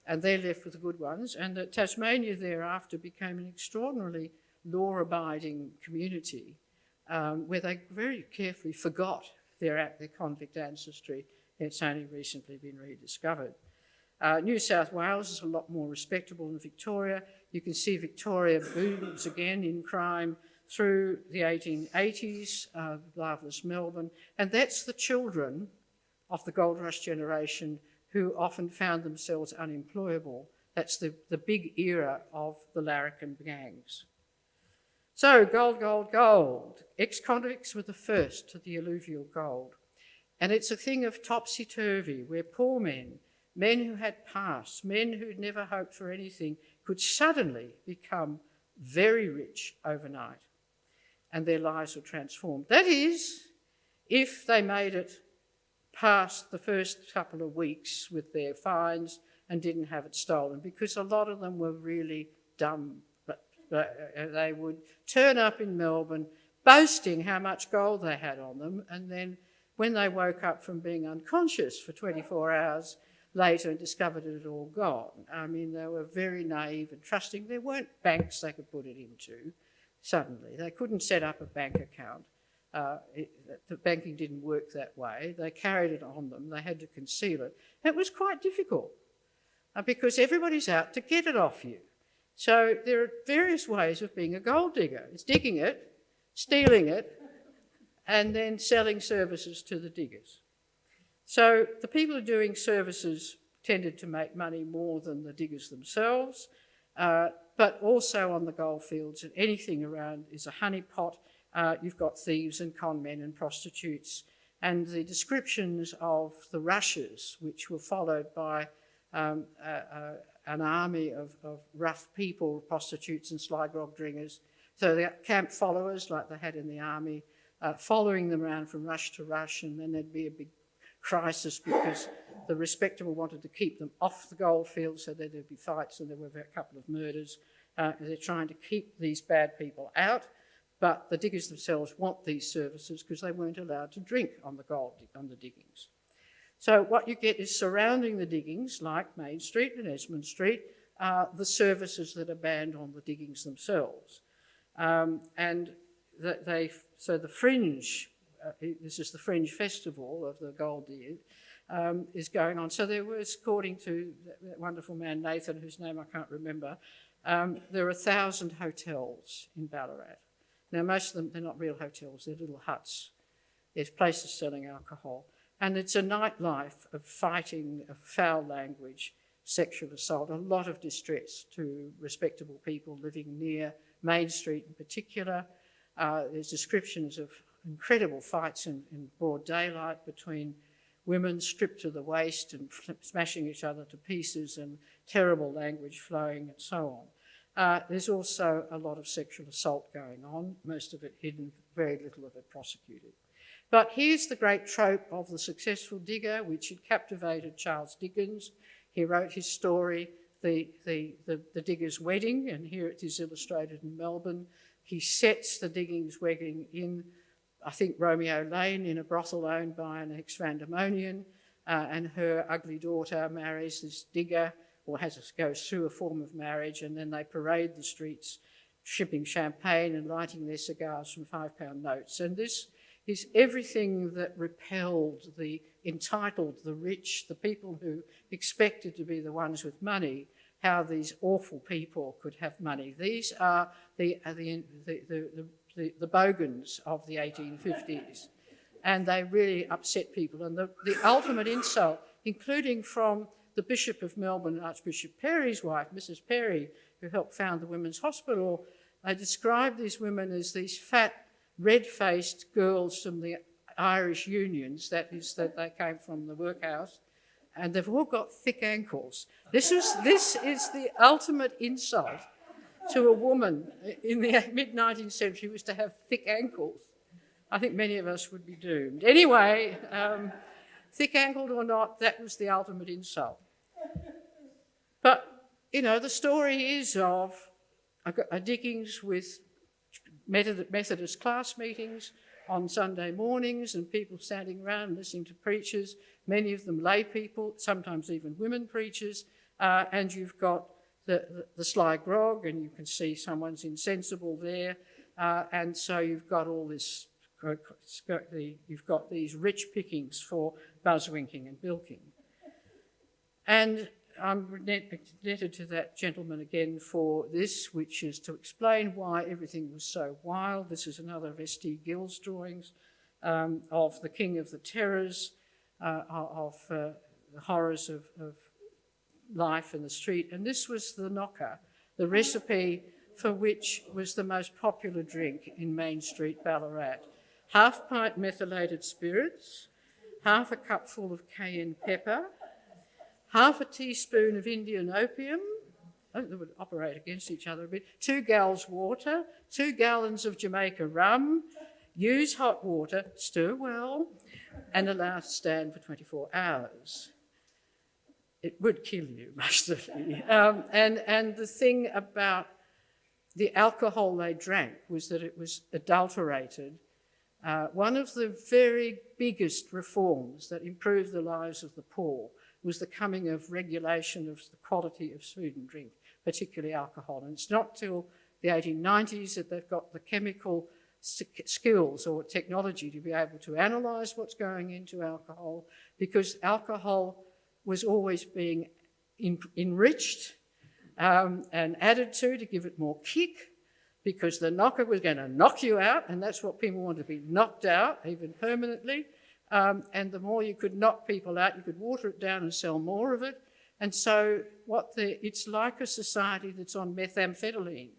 Speaker 1: and they're left with the good ones, and that Tasmania thereafter became an extraordinarily law-abiding community where they very carefully forgot their convict ancestry. It's only recently been rediscovered. New South Wales is a lot more respectable than Victoria. You can see Victoria booms again in crime through the 1880s, marvellous Melbourne, and that's the children of the gold rush generation who often found themselves unemployable. That's the big era of the larrikin gangs. So gold, gold, gold. Ex-convicts were the first to the alluvial gold. And it's a thing of topsy-turvy, where poor men who had pasts, men who'd never hoped for anything, could suddenly become very rich overnight, and their lives were transformed. That is, if they made it past the first couple of weeks with their fines and didn't have it stolen, because a lot of them were really dumb. They would turn up in Melbourne boasting how much gold they had on them, and then when they woke up from being unconscious for 24 hours later and discovered it had all gone. I mean, they were very naive and trusting. There weren't banks they could put it into suddenly. They couldn't set up a bank account. The banking didn't work that way. They carried it on them. They had to conceal it. It was quite difficult because everybody's out to get it off you. So there are various ways of being a gold digger. It's digging it, stealing it, and then selling services to the diggers. So the people are doing services tended to make money more than the diggers themselves, but also on the goldfields, and anything around is a honeypot. You've got thieves and con men and prostitutes. And the descriptions of the rushes, which were followed by an army of rough people, prostitutes and sly grog dringers. So the camp followers, like they had in the army, following them around from rush to rush, and then there'd be a big crisis because the respectable wanted to keep them off the goldfields, so there'd be fights and there were a couple of murders. They're trying to keep these bad people out, but the diggers themselves want these services because they weren't allowed to drink on the diggings. So what you get is surrounding the diggings, like Main Street and Esmond Street, the services that are banned on the diggings themselves. So the Fringe, this is the Fringe Festival of the gold diggers, is going on. So there was, according to that wonderful man Nathan, whose name I can't remember, there are 1,000 hotels in Ballarat. Now most of them, they're not real hotels, they're little huts. There's places selling alcohol. And it's a nightlife of fighting, of foul language, sexual assault, a lot of distress to respectable people living near Main Street in particular. There's descriptions of incredible fights in broad daylight between women stripped to the waist and smashing each other to pieces, and terrible language flowing and so on. There's also a lot of sexual assault going on, most of it hidden, very little of it prosecuted. But here's the great trope of the successful digger, which had captivated Charles Dickens. He wrote his story, the digger's wedding, and here it is illustrated in Melbourne. He sets the digging's wedding in, I think, Romeo Lane, in a brothel owned by an ex-Vandemonian, and her ugly daughter marries this digger, or goes through a form of marriage, and then they parade the streets, shipping champagne and lighting their cigars from £5 notes. And this is everything that repelled the entitled, the rich, the people who expected to be the ones with money, how these awful people could have money. These are the bogans of the 1850s, and they really upset people. And the ultimate insult, including from the Bishop of Melbourne, Archbishop Perry's wife, Mrs. Perry, who helped found the Women's Hospital, they described these women as these fat, red-faced girls from the Irish unions, that is, that they came from the workhouse, and they've all got thick ankles. This is the ultimate insult to a woman in the mid-19th century, was to have thick ankles. I think many of us would be doomed. Anyway, thick-ankled or not, that was the ultimate insult. But, you know, the story is of a diggings with Methodist class meetings on Sunday mornings, and people standing around listening to preachers, many of them lay people, sometimes even women preachers, and you've got the sly grog, and you can see someone's insensible there, and so you've got all this, you've got these rich pickings for buzzwinking and bilking. And I'm indebted to that gentleman again for this, which is to explain why everything was so wild. This is another of S.T. Gill's drawings of the King of the Terrors, of the horrors of life in the street. And this was the knocker, the recipe for which was the most popular drink in Main Street, Ballarat. Half pint methylated spirits, half a cupful of cayenne pepper, half a teaspoon of Indian opium, I think they would operate against each other a bit, 2 gallons water, 2 gallons of Jamaica rum, use hot water, stir well, and allow to stand for 24 hours. It would kill you, mostly. And the thing about the alcohol they drank was that it was adulterated. One of the very biggest reforms that improved the lives of the poor was the coming of regulation of the quality of food and drink, particularly alcohol. And it's not till the 1890s that they've got the chemical skills or technology to be able to analyse what's going into alcohol, because alcohol was always being enriched and added to give it more kick, because the knocker was going to knock you out, and that's what people wanted, to be knocked out, even permanently. And the more you could knock people out, you could water it down and sell more of it. And so it's like a society that's on methamphetamine.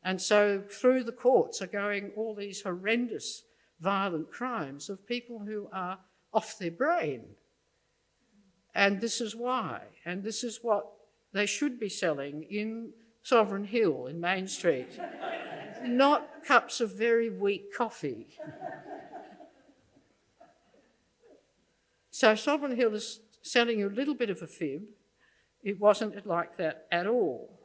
Speaker 1: And so through the courts are going all these horrendous violent crimes of people who are off their brain. And this is why. And this is what they should be selling in Sovereign Hill in Main Street. Not cups of very weak coffee. So Sovereign Hill is selling you a little bit of a fib. It wasn't like that at all.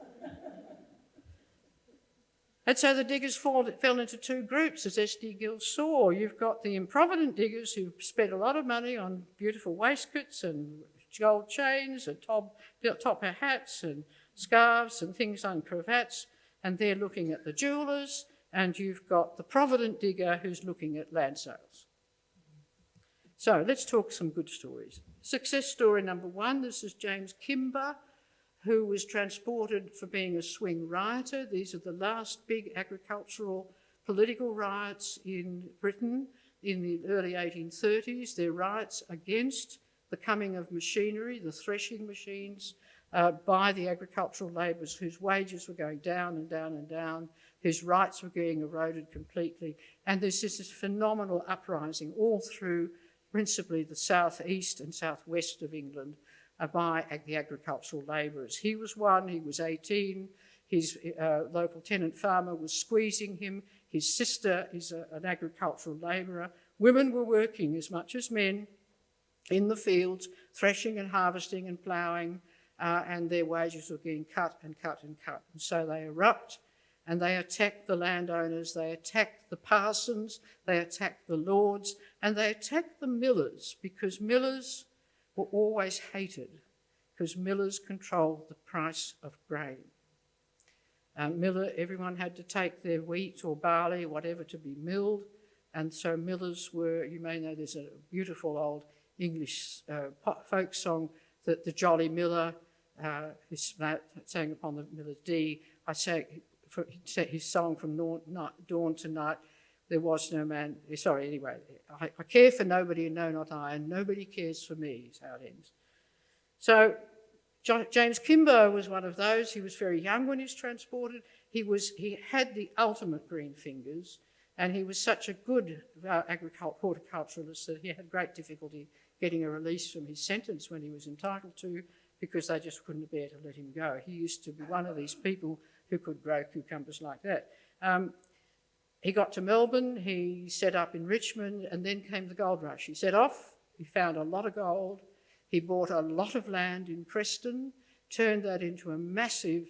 Speaker 1: And so the diggers fell into two groups, as S.D. Gill saw. You've got the improvident diggers who spent a lot of money on beautiful waistcoats and gold chains and top hats and scarves and things on cravats, and they're looking at the jewellers, and you've got the provident digger who's looking at land sales. So let's talk some good stories. Success story number one, this is James Kimber, who was transported for being a swing rioter. These are the last big agricultural political riots in Britain in the early 1830s. They're riots against the coming of machinery, the threshing machines, by the agricultural labourers whose wages were going down and down and down, whose rights were being eroded completely. And there's this phenomenal uprising all through principally the southeast and southwest of England by the agricultural labourers. He was one, he was 18, his local tenant farmer was squeezing him, his sister is an agricultural labourer. Women were working as much as men in the fields, threshing and harvesting and ploughing, and their wages were being cut and cut and cut. And so they erupt and they attack the landowners, they attack the parsons, they attack the lords, and they attack the millers, because millers were always hated, because millers controlled the price of grain. Everyone had to take their wheat or barley, whatever, to be milled, and so millers were, you may know there's a beautiful old English folk song that the Jolly Miller, who's sang upon the Miller's Dee, his song from dawn to night, there was no man, sorry, anyway, I care for nobody and no, not I, and nobody cares for me, is how it ends. So James Kimber was one of those. He was very young when he was transported. He had the ultimate green fingers, and he was such a good horticulturalist that he had great difficulty getting a release from his sentence when he was entitled to, because they just couldn't bear to let him go. He used to be one of these people who could grow cucumbers like that. He got to Melbourne, he set up in Richmond, and then came the gold rush. He set off, he found a lot of gold, he bought a lot of land in Preston, turned that into a massive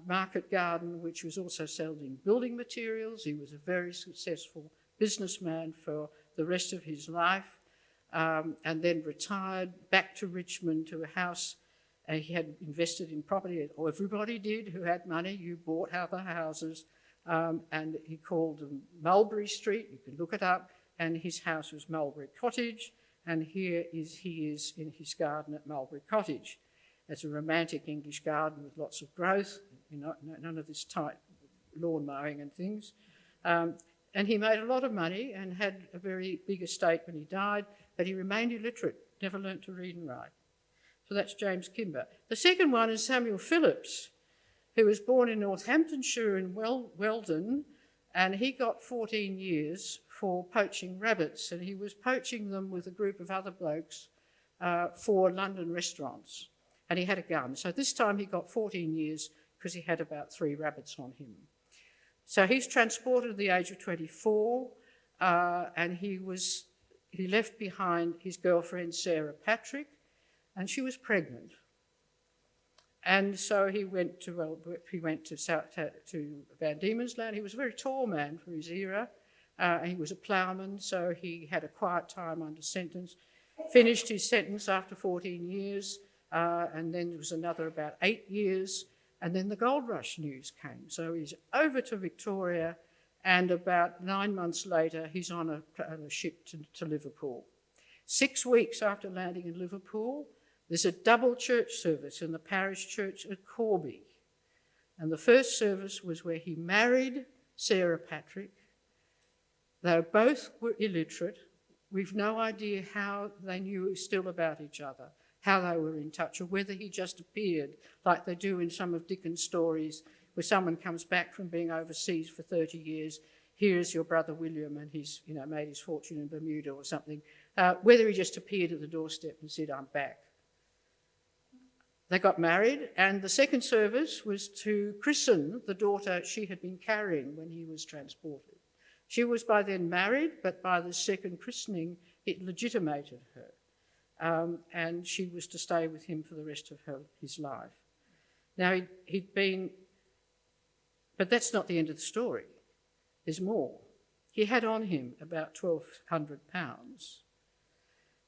Speaker 1: market garden, which was also selling building materials. He was a very successful businessman for the rest of his life, and then retired back to Richmond to a house. He had invested in property, or everybody did who had money. You bought other houses, and he called them Mulberry Street. You can look it up, and his house was Mulberry Cottage, and he is in his garden at Mulberry Cottage. It's a romantic English garden with lots of growth, none of this tight lawn mowing and things. And he made a lot of money and had a very big estate when he died, but he remained illiterate, never learnt to read and write. So that's James Kimber. The second one is Samuel Phillips, who was born in Northamptonshire in Weldon, and he got 14 years for poaching rabbits, and he was poaching them with a group of other blokes for London restaurants, and he had a gun. So this time he got 14 years because he had about 3 rabbits on him. So he's transported at the age of 24, and he left behind his girlfriend Sarah Patrick, and she was pregnant. And so he went to Van Diemen's Land. He was a very tall man for his era. He was a ploughman, so he had a quiet time under sentence. Finished his sentence after 14 years, and then there was another about 8 years, and then the gold rush news came. So he's over to Victoria, and about 9 months later, he's on a ship to Liverpool. 6 weeks after landing in Liverpool, there's a double church service in the parish church at Corby. And the first service was where he married Sarah Patrick. They both were illiterate. We've no idea how they knew still about each other. how they were in touch, or whether he just appeared like they do in some of Dickens' stories where someone comes back from being overseas for 30 years, here's your brother William and he's made his fortune in Bermuda or something, whether he just appeared at the doorstep and said, I'm back. They got married, and the second service was to christen the daughter she had been carrying when he was transported. She was by then married, but by the second christening, it legitimated her. And she was to stay with him for the rest of his life. Now, he'd been... But that's not the end of the story. There's more. He had on him about £1,200.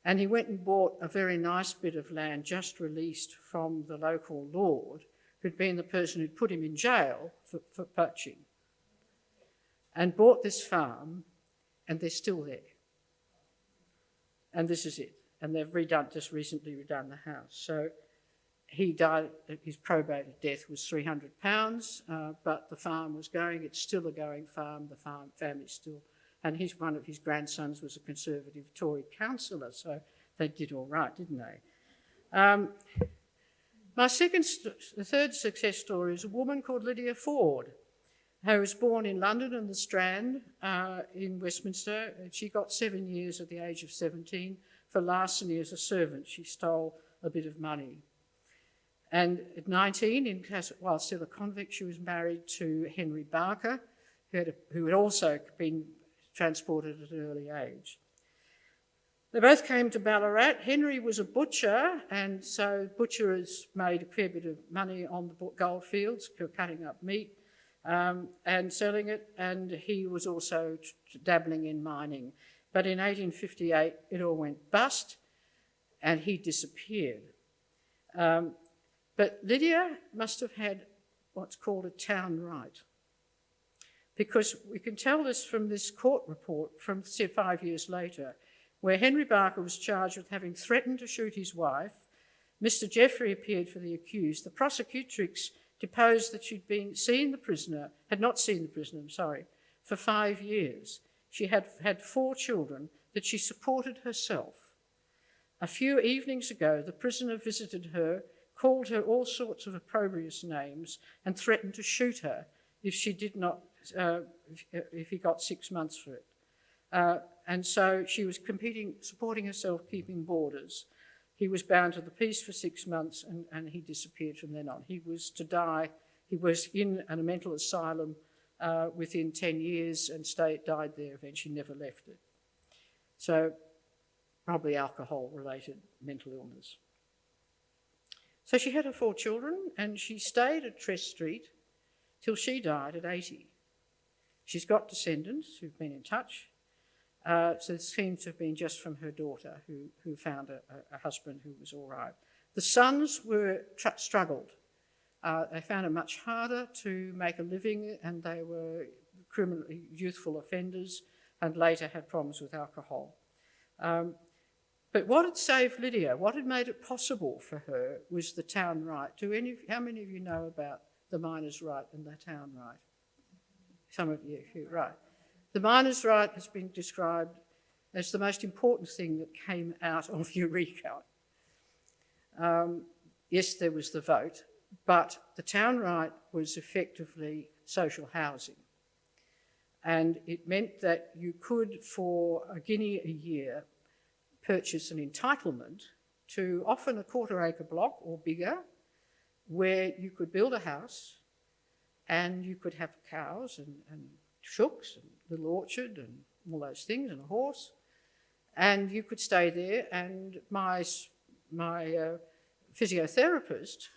Speaker 1: And he went and bought a very nice bit of land just released from the local lord, who'd been the person who'd put him in jail for poaching, and bought this farm, and they're still there. And this is it. And they've just recently redone the house. So he died, his probated death was £300, but the farm was going. It's still a going farm. The family's still... And one of his grandsons was a Conservative Tory councillor, so they did all right, didn't they? The third success story is a woman called Lydia Ford, who was born in London and the Strand in Westminster. She got 7 years at the age of 17 for larceny as a servant. She stole a bit of money. And at 19, while still a convict, she was married to Henry Barker, who had also been transported at an early age. They both came to Ballarat. Henry was a butcher, and so butchers made a fair bit of money on the Goldfields, cutting up meat and selling it, and he was also dabbling in mining. But in 1858, it all went bust, and he disappeared. But Lydia must have had what's called a town right, because we can tell this from this court report from 5 years later, where Henry Barker was charged with having threatened to shoot his wife. Mr. Jeffrey appeared for the accused. The prosecutrix deposed that she'd had not seen the prisoner, for 5 years. She had 4 children, that she supported herself. A few evenings ago, the prisoner visited her, called her all sorts of opprobrious names, and threatened to shoot her if she did not, if he got 6 months for it. And so she was supporting herself, keeping borders. He was bound to the peace for 6 months, and he disappeared from then on. He was to die. He was in a mental asylum within 10 years and died there eventually, never left it. So probably alcohol-related mental illness. So she had her 4 children, and she stayed at Tress Street till she died at 80. She's got descendants who've been in touch. So it seems to have been just from her daughter who found a husband who was all right. The sons struggled. They found it much harder to make a living, and they were criminally youthful offenders and later had problems with alcohol. But what had saved Lydia, what had made it possible for her, was the town right. How many of you know about the miners' right and the town right? Some of you, right. The miners' right has been described as the most important thing that came out of Eureka. Yes, there was the vote, but the town right was effectively social housing. And it meant that you could, for a guinea a year, purchase an entitlement to often a quarter-acre block or bigger, where you could build a house and you could have cows and chooks and little orchard and all those things and a horse, and you could stay there. And my physiotherapist,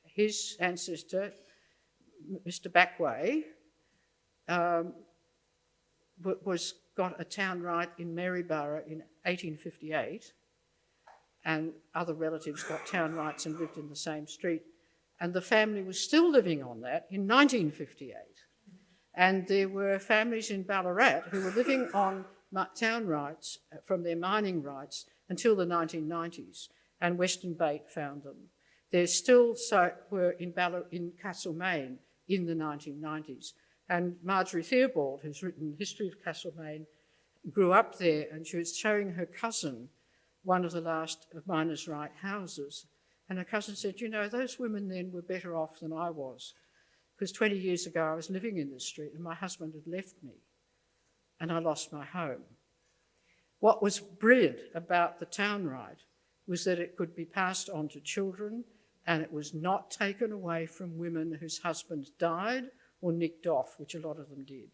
Speaker 1: his ancestor, Mr. Backway, got a town right in Maryborough in 1858, and other relatives got town rights and lived in the same street, and the family was still living on that in 1958. And there were families in Ballarat who were living on town rights from their mining rights until the 1990s, and Western Bait found them. There still were in Castlemaine in the 1990s. And Marjorie Theobald, who's written the history of Castlemaine, grew up there, and she was showing her cousin one of the last miners' right houses. And her cousin said, you know, those women then were better off than I was, because 20 years ago I was living in this street and my husband had left me and I lost my home. What was brilliant about the town right was that it could be passed on to children and it was not taken away from women whose husbands died or nicked off, which a lot of them did.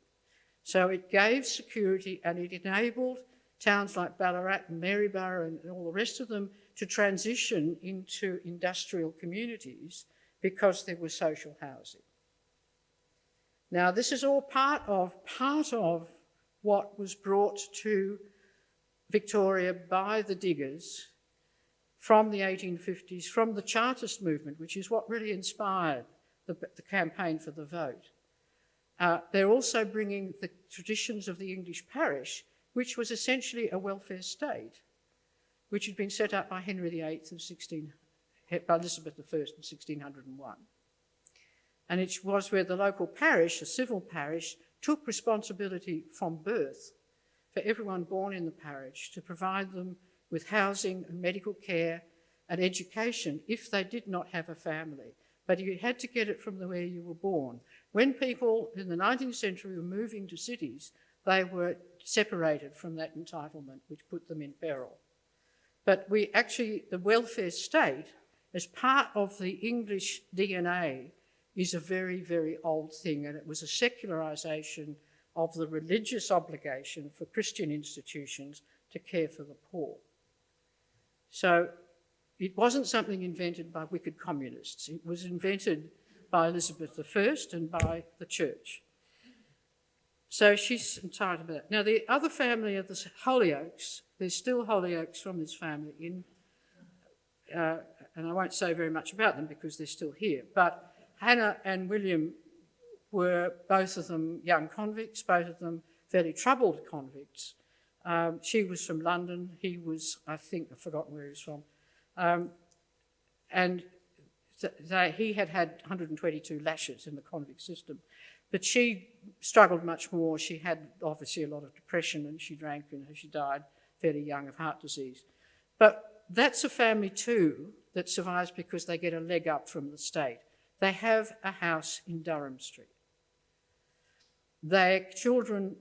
Speaker 1: So it gave security and it enabled towns like Ballarat and Maryborough and all the rest of them to transition into industrial communities because there was social housing. Now, this is all part of what was brought to Victoria by the diggers from the 1850s, from the Chartist movement, which is what really inspired the campaign for the vote. They're also bringing the traditions of the English parish, which was essentially a welfare state, which had been set up by Henry VIII by Elizabeth I in 1601. And it was where the local parish, a civil parish, took responsibility from birth for everyone born in the parish to provide them with housing and medical care and education if they did not have a family. But you had to get it from where you were born. When people in the 19th century were moving to cities, they were separated from that entitlement, which put them in peril. But the welfare state, as part of the English DNA, is a very, very old thing, and it was a secularisation of the religious obligation for Christian institutions to care for the poor. So it wasn't something invented by wicked communists. It was invented by Elizabeth I and by the church. So she's entitled to that. Now, the other family of the Hollyoaks, there's still Hollyoaks from this family in, and I won't say very much about them because they're still here, but Hannah and William were both of them young convicts, both of them fairly troubled convicts. She was from London, he was, I've forgotten where he was from. And he had 122 lashes in the convict system. But she struggled much more. She had obviously a lot of depression and she drank and she died fairly young of heart disease. But that's a family too that survives because they get a leg up from the state. They have a house in Durham Street. Their children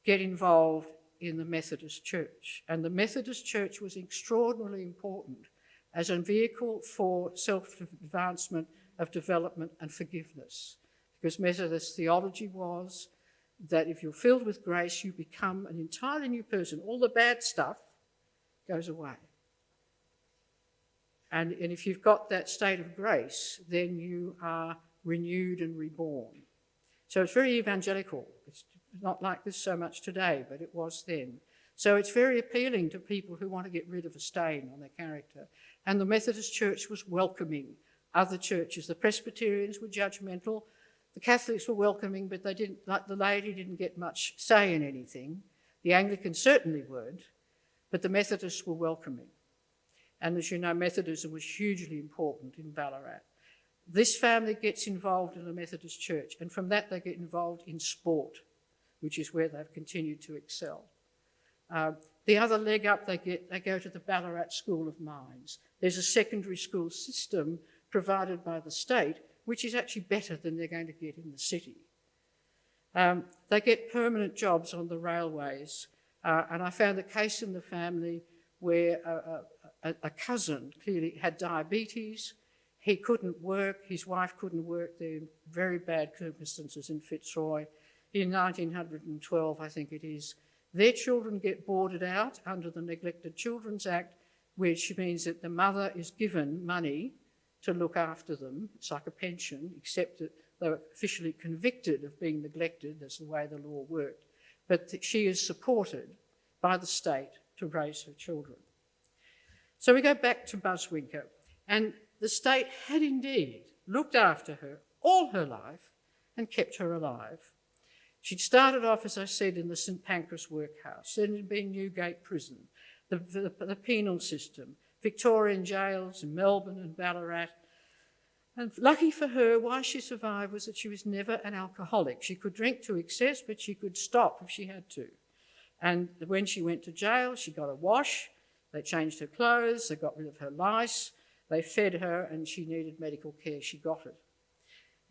Speaker 1: get involved in the Methodist Church, and the Methodist Church was extraordinarily important as a vehicle for self-advancement of development and forgiveness, because Methodist theology was that if you're filled with grace, you become an entirely new person. All the bad stuff goes away. And if you've got that state of grace, then you are renewed and reborn. So it's very evangelical. It's not like this so much today, but it was then. So it's very appealing to people who want to get rid of a stain on their character. And the Methodist Church was welcoming other churches. The Presbyterians were judgmental. The Catholics were welcoming, but they didn't, like the laity didn't get much say in anything. The Anglicans certainly would, but the Methodists were welcoming. And as you know, Methodism was hugely important in Ballarat. This family gets involved in the Methodist Church, and from that they get involved in sport, which is where they've continued to excel. The other leg up they go to the Ballarat School of Mines. There's a secondary school system provided by the state, which is actually better than they're going to get in the city. They get permanent jobs on the railways, and I found a case in the family where a cousin clearly had diabetes. He couldn't work, his wife couldn't work. They're in very bad circumstances in Fitzroy. In 1912, I think it is, their children get boarded out under the Neglected Children's Act, which means that the mother is given money to look after them. It's like a pension, except that they were officially convicted of being neglected. That's the way the law worked. But she is supported by the state to raise her children. So we go back to Buzzwinker, and the state had indeed looked after her all her life and kept her alive. She'd started off, as I said, in the St Pancras workhouse, then it'd been Newgate Prison, the penal system, Victorian jails in Melbourne and Ballarat. And lucky for her, why she survived was that she was never an alcoholic. She could drink to excess, but she could stop if she had to. And when she went to jail, she got a wash. They changed her clothes, they got rid of her lice, they fed her, and she needed medical care. She got it.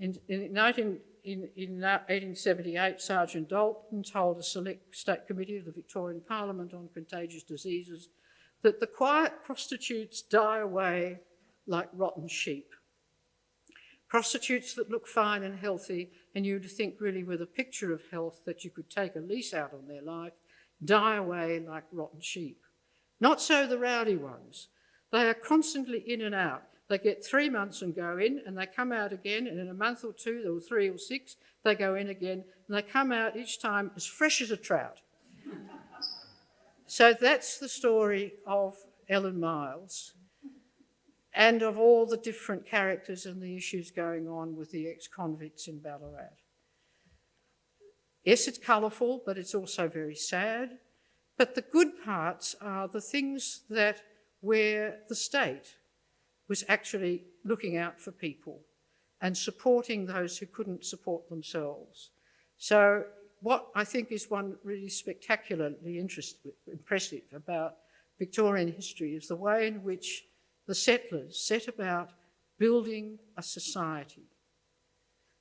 Speaker 1: In 1878, Sergeant Dalton told a select state committee of the Victorian Parliament on contagious diseases that the quiet prostitutes die away like rotten sheep. Prostitutes that look fine and healthy, and you'd think really with a picture of health that you could take a lease out on their life, die away like rotten sheep. Not so the rowdy ones. They are constantly in and out. They get 3 months and go in, and they come out again, and in a month or two, or 3 or 6, they go in again, and they come out each time as fresh as a trout. So that's the story of Ellen Miles and of all the different characters and the issues going on with the ex-convicts in Ballarat. Yes, it's colourful, but it's also very sad. But the good parts are the things that where the state was actually looking out for people and supporting those who couldn't support themselves. So what I think is one really spectacularly impressive about Victorian history is the way in which the settlers set about building a society,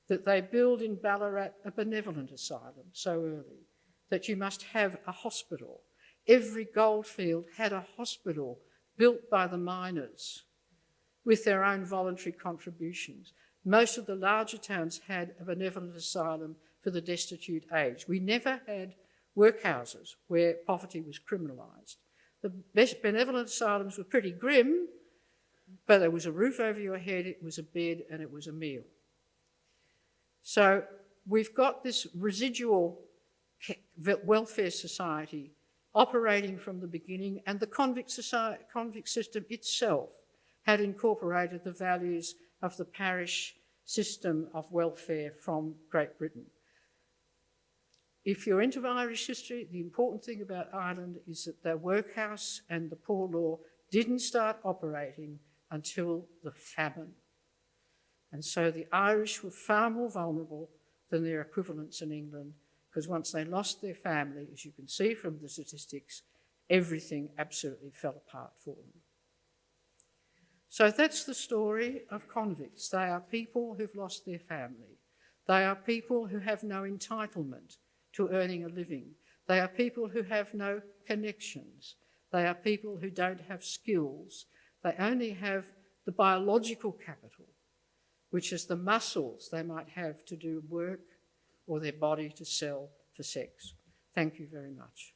Speaker 1: that they build in Ballarat a benevolent asylum so early, that you must have a hospital. Every goldfield had a hospital built by the miners with their own voluntary contributions. Most of the larger towns had a benevolent asylum for the destitute aged. We never had workhouses where poverty was criminalised. The best benevolent asylums were pretty grim, but there was a roof over your head, it was a bed, and it was a meal. So we've got this residual welfare society operating from the beginning, and the convict system itself had incorporated the values of the parish system of welfare from Great Britain. If you're into Irish history, the important thing about Ireland is that the workhouse and the poor law didn't start operating until the famine. And so the Irish were far more vulnerable than their equivalents in England, because once they lost their family, as you can see from the statistics, everything absolutely fell apart for them. So that's the story of convicts. They are people who've lost their family. They are people who have no entitlement to earning a living. They are people who have no connections. They are people who don't have skills. They only have the biological capital, which is the muscles they might have to do work or their body to sell for sex. Thank you very much.